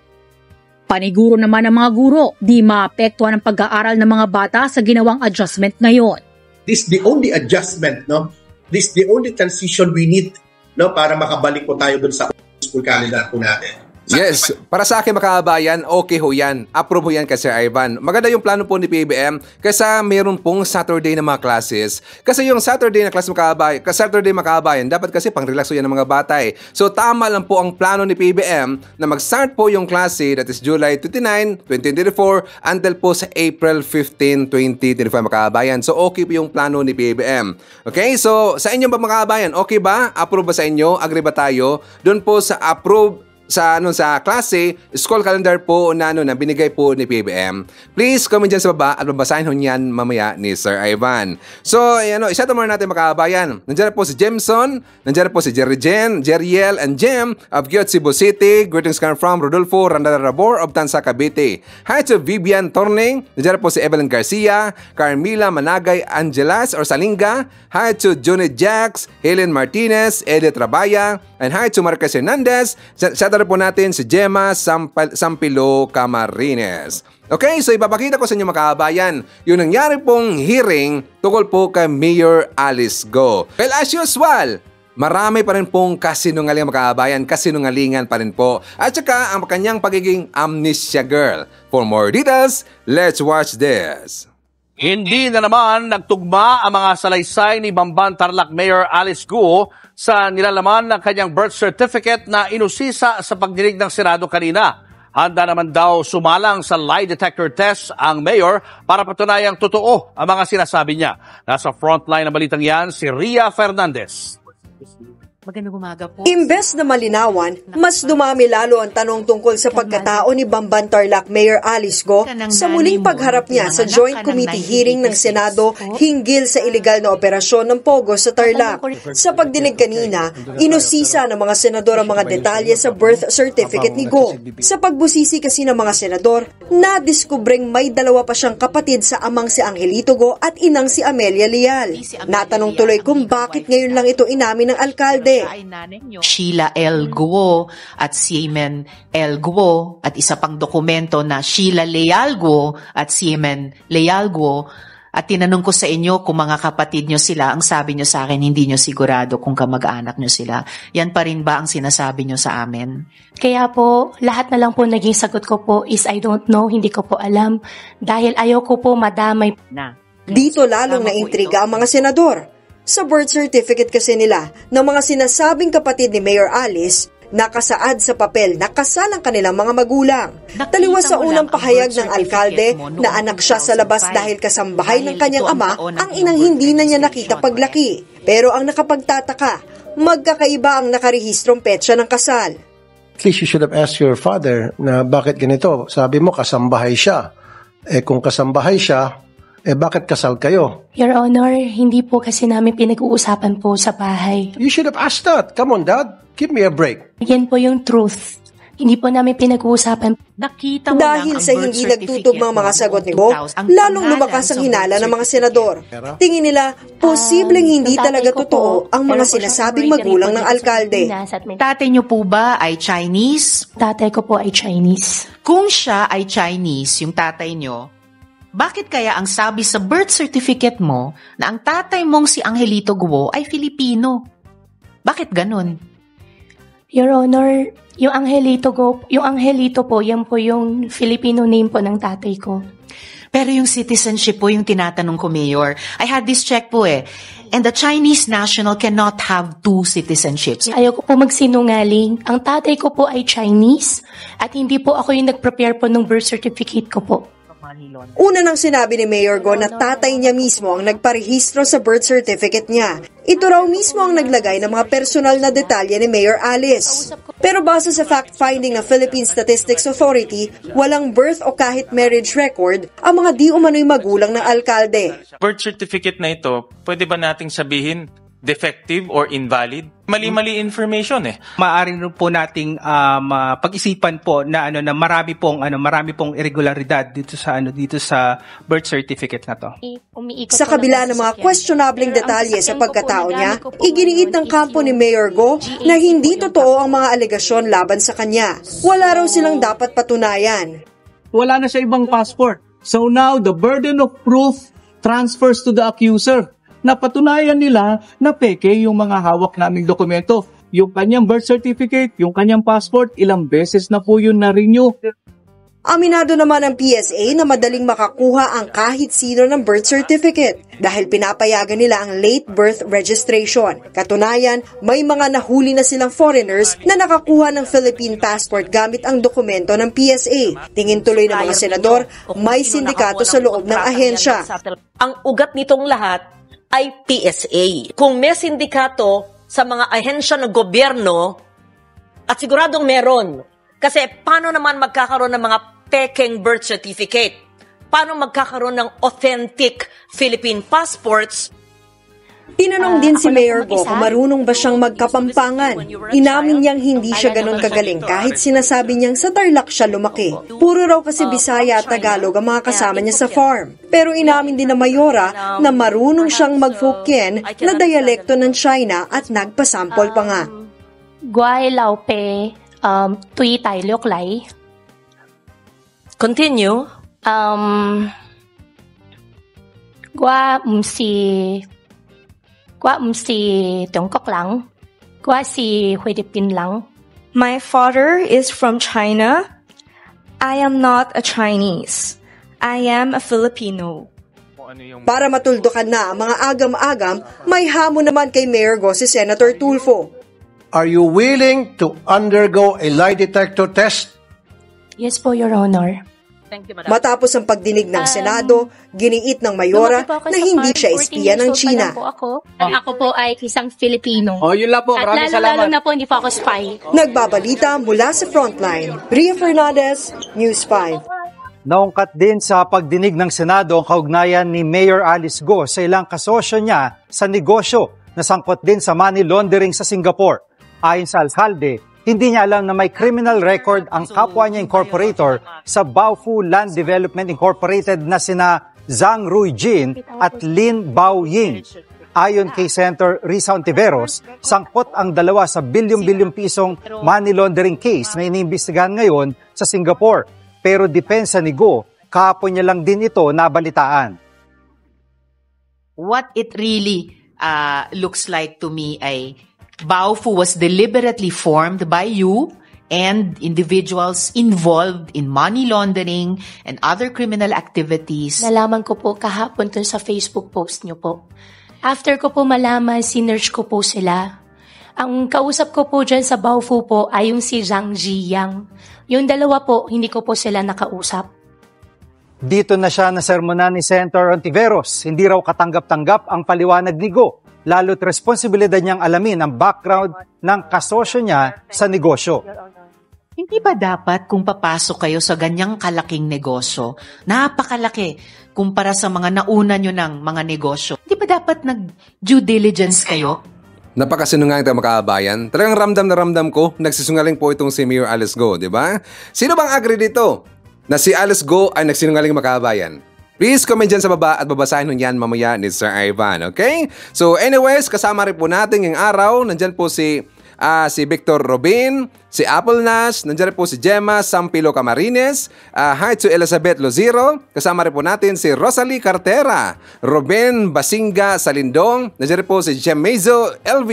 Paniguro naman ng mga guro, di maapektuhan ang pag-aaral ng mga bata sa ginawang adjustment ngayon. This is the only adjustment, no? This is the only transition we need, no, para makabalik po tayo dun sa school calendar po natin. Yes, para sa akin makabayan, okay ho yan. Approve ho yan kay Sir Ivan. Maganda yung plano po ni PBM kasi mayroon pong Saturday na mga classes. Kasi yung Saturday na class makabayan, dapat kasi pang-relax yan ng mga bata So tama lang po ang plano ni PBM na mag-start po yung klase, that is July 29, 2024 until po sa April 15, 2025 makabayan. So okay po yung plano ni PBM. Okay, so sa inyo ba makabayan, okay ba? Approve ba sa inyo? Agree ba tayo? Doon po sa approve sa klase, school calendar po na binigay po ni PBM. Please comment dyan sa baba at babasahin ho niyan mamaya ni Sir Ivan. So, isa to muna natin mga kabayan. Nandiyan po si Jemson, nandiyan po si Jeriel and Jem of Giyot, Cebu City. Greetings come from Rodolfo Randarabor of Tansa, Cavite. Hi to Vivian Torning, nandiyan po si Evelyn Garcia, Carmila Managay Angelas or Salinga. Hi to Johnny Jax, Helen Martinez, Edith Rabaya, and hi to Marquez Hernandez. Shoutout po natin si Gemma Sampilo Camarines. Okay, so ipapakita ko sa inyo mga kabayan yung nangyari pong hearing tungkol po kay Mayor Alice Go. Well, as usual, marami pa rin pong kasinungalingan mga kabayan, kasinungalingan pa rin po. At saka ang kanyang pagiging amnesia girl. For more details, let's watch this. Hindi na naman nagtugma ang mga salaysay ni Bamban Tarlac Mayor Alice Go sa nilalaman ng kanyang birth certificate na inusisa sa pagdinig ng Senado kanina. Handa naman daw sumalang sa lie detector test ang mayor para patunayang totoo ang mga sinasabi niya. Nasa frontline ng balitang yan si Ria Fernandez. Magandang umaga po. Imbes na malinawan, mas dumami lalo ang tanong tungkol sa pagkatao ni Bamban Tarlac Mayor Alice Go sa muling pagharap niya sa Joint Committee hearing ng Senado hinggil sa iligal na operasyon ng Pogo sa Tarlac. Sa pagdinig kanina, inusisa ng mga senador ang mga detalye sa birth certificate ni Go. Sa pagbusisi kasi ng mga senador, nadiskubreng may dalawa pa siyang kapatid sa amang si Angelito Go at inang si Amelia Leal. Natanong tuloy kung bakit ngayon lang ito inamin ng alkalde. Sheila L. Guo at Siemen L. Guo at isa pang dokumento na Sheila Leal Guo at Siemen Leal Guo. At tinanong ko sa inyo kung mga kapatid nyo sila, ang sabi nyo sa akin, hindi nyo sigurado kung kamag-anak nyo sila. Yan pa rin ba ang sinasabi nyo sa amin? Kaya po, lahat na lang po naging sagot ko po is I don't know, hindi ko po alam. Dahil ayoko po madamay na. Dito lalong naintriga ang mga senador. Sa birth certificate kasi nila ng mga sinasabing kapatid ni Mayor Alice, nakasaad sa papel na kasal ang kanilang mga magulang. Taliwas sa unang pahayag ng alkalde na anak siya sa labas dahil kasambahay ng kanyang ama, ang inang hindi na niya nakita paglaki. Pero ang nakapagtataka, magkakaiba ang nakarehistrong petsa ng kasal. At least you should have asked your father na bakit ganito. Sabi mo kasambahay siya. Kung kasambahay siya, bakit kasal kayo? Your Honor, hindi po kasi namin pinag-uusapan po sa bahay. You should have asked that. Come on, Dad. Give me a break. Yan po yung truth. Hindi po namin pinag-uusapan. Nakita mo dahil sa hindi nagtutugmang mga sagot ni Go, lalong lumakas ang hinala ng mga senador. Tingin nila, posibleng hindi talaga totoo ang mga sinasabing magulang ng alkalde. Tatay niyo po ba ay Chinese? Tatay ko po ay Chinese. Kung siya ay Chinese, yung tatay niyo, bakit kaya ang sabi sa birth certificate mo na ang tatay mong si Angelito Guo ay Filipino? Bakit ganun? Your Honor, yung Angelito po, yan po yung Filipino name po ng tatay ko. Pero yung citizenship po yung tinatanong ko, Mayor. I had this check po And the Chinese national cannot have two citizenships. Ayoko po magsinungaling. Ang tatay ko po ay Chinese at hindi po ako yung nag-prepare po ng birth certificate ko po. Una nang sinabi ni Mayor Go na tatay niya mismo ang nagparehistro sa birth certificate niya. Ito raw mismo ang naglagay ng mga personal na detalye ni Mayor Alice. Pero base sa fact-finding ng Philippine Statistics Authority, walang birth o kahit marriage record ang mga di umano'y magulang ng alkalde. Birth certificate na ito, pwede ba nating sabihin defective or invalid? Mali-mali information Maaari rin po nating pag-isipan po na na marami pong irregularidad dito sa birth certificate na to. Sa kabila ng mga questionabling detalye sa pagkatao niya, iginiit ng kampo ni Mayor Go na hindi totoo ang mga alegasyon laban sa kanya. Wala raw silang dapat patunayan. Wala na siya ibang passport. So now the burden of proof transfers to the accuser. Napatunayan nila na peke yung mga hawak naming dokumento. Yung kanyang birth certificate, yung kanyang passport, ilang beses na po yun na-renew. Aminado naman ang PSA na madaling makakuha ang kahit sino ng birth certificate dahil pinapayagan nila ang late birth registration. Katunayan, may mga nahuli na silang foreigners na nakakuha ng Philippine passport gamit ang dokumento ng PSA. Tingin tuloy ng mga senador, may sindikato sa loob ng ahensya. Ang ugat nitong lahat ay PSA. Kung may sindikato sa mga ahensya ng gobyerno, At siguradong meron. Kasi paano naman magkakaroon ng mga pekeng birth certificate? Paano magkakaroon ng authentic Philippine passports? Tinanong din si Mayor Go kung marunong ba siyang magkapampangan. Inamin niyang hindi siya ganun kagaling kahit sinasabi niyang sa Tarlac siya lumaki. Puro raw kasi Bisaya at Tagalog ang mga kasama niya sa farm. Pero inamin din na Mayora na marunong siyang mag-Hokkien na dialekto ng China at nagpasample pa nga. Guay lao pe, tui tai liok lai. Continue. Gua si Tiongkok lang. Gua si Philippine lang. My father is from China. I am not a Chinese. I am a Filipino. Para matuldukan na ang mga agam-agam, may hamon naman kay Mayor Go si Senator Tulfo. Are you willing to undergo a lie detector test? Yes po, Your Honor. Matapos ang pagdinig ng Senado, giniit ng Mayora na hindi siya espiya ng China. Ako po ay isang Filipino. Yun lang po. Maraming salamat. Lalo na po, hindi po ako spy. Nagbabalita mula sa Frontline. Ria Fernandez, News 5. Naungkat din sa pagdinig ng Senado ang kaugnayan ni Mayor Alice Go sa ilang kasosyo niya sa negosyo na sangkot din sa money laundering sa Singapore. Ayon sa alkalde, hindi niya alam na may criminal record ang kapwa niya incorporator sa Baofu Land Development Incorporated na sina Zhang Ruijin at Lin Baoying. Ayon kay Senator Risa Ontiveros, sangkot ang dalawa sa bilyon-bilyong pisong money laundering case na iniimbestigahan ngayon sa Singapore. Pero depensa ni Go, kahapon niya lang din ito nabalitaan. What it really looks like to me ay Baofu was deliberately formed by you and individuals involved in money laundering and other criminal activities. Nalaman ko po kahapon to sa Facebook post niyo po. After ko po malaman, sinearch ko po sila. Ang kausap ko po dyan sa Baofu po ay yung si Zhang Ziyang. Yung dalawa po, hindi ko po sila nakausap. Dito na siya nasermonan ni Senator Ontiveros. Hindi raw katanggap-tanggap ang paliwanag ni Go. Lalo't responsibilidad niyang alamin ang background ng kasosyo niya sa negosyo. Hindi ba dapat kung papasok kayo sa ganyang kalaking negosyo, napakalaki kumpara sa mga nauna nyo ng mga negosyo, hindi ba dapat nag-due diligence kayo? Napakasinungaling tayo makabayan. Talagang ramdam na ramdam ko, nagsisungaling po itong si Mayor Alice Go, di ba? Sino bang agree dito na si Alice Go ay nagsinungaling makabayan? Please comment dyan sa baba at babasahin nun yan mamaya ni Sir Ivan, okay? So anyways, kasama rin po natin ngayong araw. Nandyan po si Victor Robin, si Apple Nash, nandyan rin po si Gemma Sampilo Camarines, hi to Elizabeth Loziro, kasama rin po natin si Rosalie Cartera, Robin Basinga Salindong, nandyan rin po si Jemazo LV,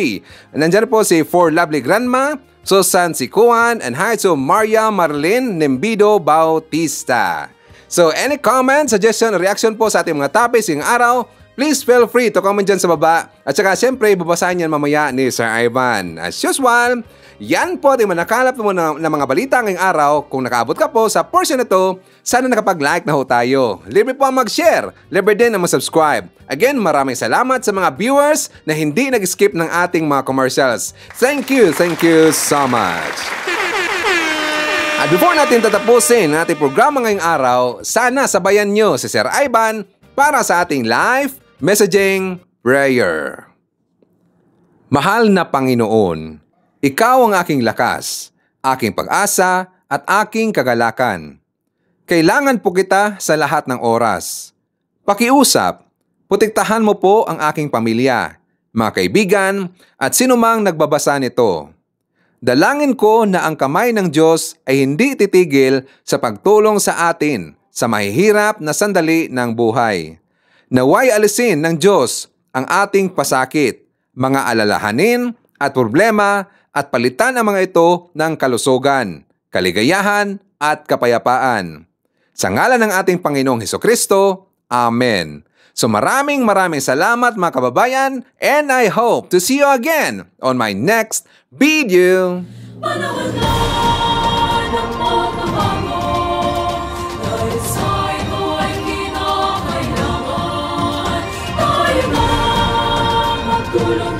nandyan rin po si For Lovely Grandma, Susan Sikuan, and hi to Maria Marlene Nembido Bautista. So any comment, suggestion, reaction po sa ating mga topics ngayong araw, please feel free to comment dyan sa baba. At saka siyempre, babasahin yan mamaya ni Sir Ivan. As usual, yan po ating manakalap mo ng mga balita ngayong araw. Kung nakaabot ka po sa portion na to, sana nakapag-like na ho tayo. Libre po ang mag-share, libre din ang mag-subscribe. Again, maraming salamat sa mga viewers na hindi nag-skip ng ating mga commercials. Thank you so much. At before natin tatapusin ang ating programa ngayong araw, sana sabayan nyo si Sir Ivan para sa ating live messaging prayer. Mahal na Panginoon, Ikaw ang aking lakas, aking pag-asa at aking kagalakan. Kailangan po kita sa lahat ng oras. Pakiusap, protektahan mo po ang aking pamilya, mga kaibigan at sinumang nagbabasa nito. Dalangin ko na ang kamay ng Diyos ay hindi titigil sa pagtulong sa atin sa mahihirap na sandali ng buhay. Naway alisin ng Diyos ang ating pasakit, mga alalahanin at problema at palitan ang mga ito ng kalusugan, kaligayahan at kapayapaan. Sa ngalan ng ating Panginoong Hesukristo, Amen. So maraming salamat mga kababayan and I hope to see you again on my next video. Panahon na ng pagbabago, dahil sa'yo ay kinakailangan, tayo na magtulong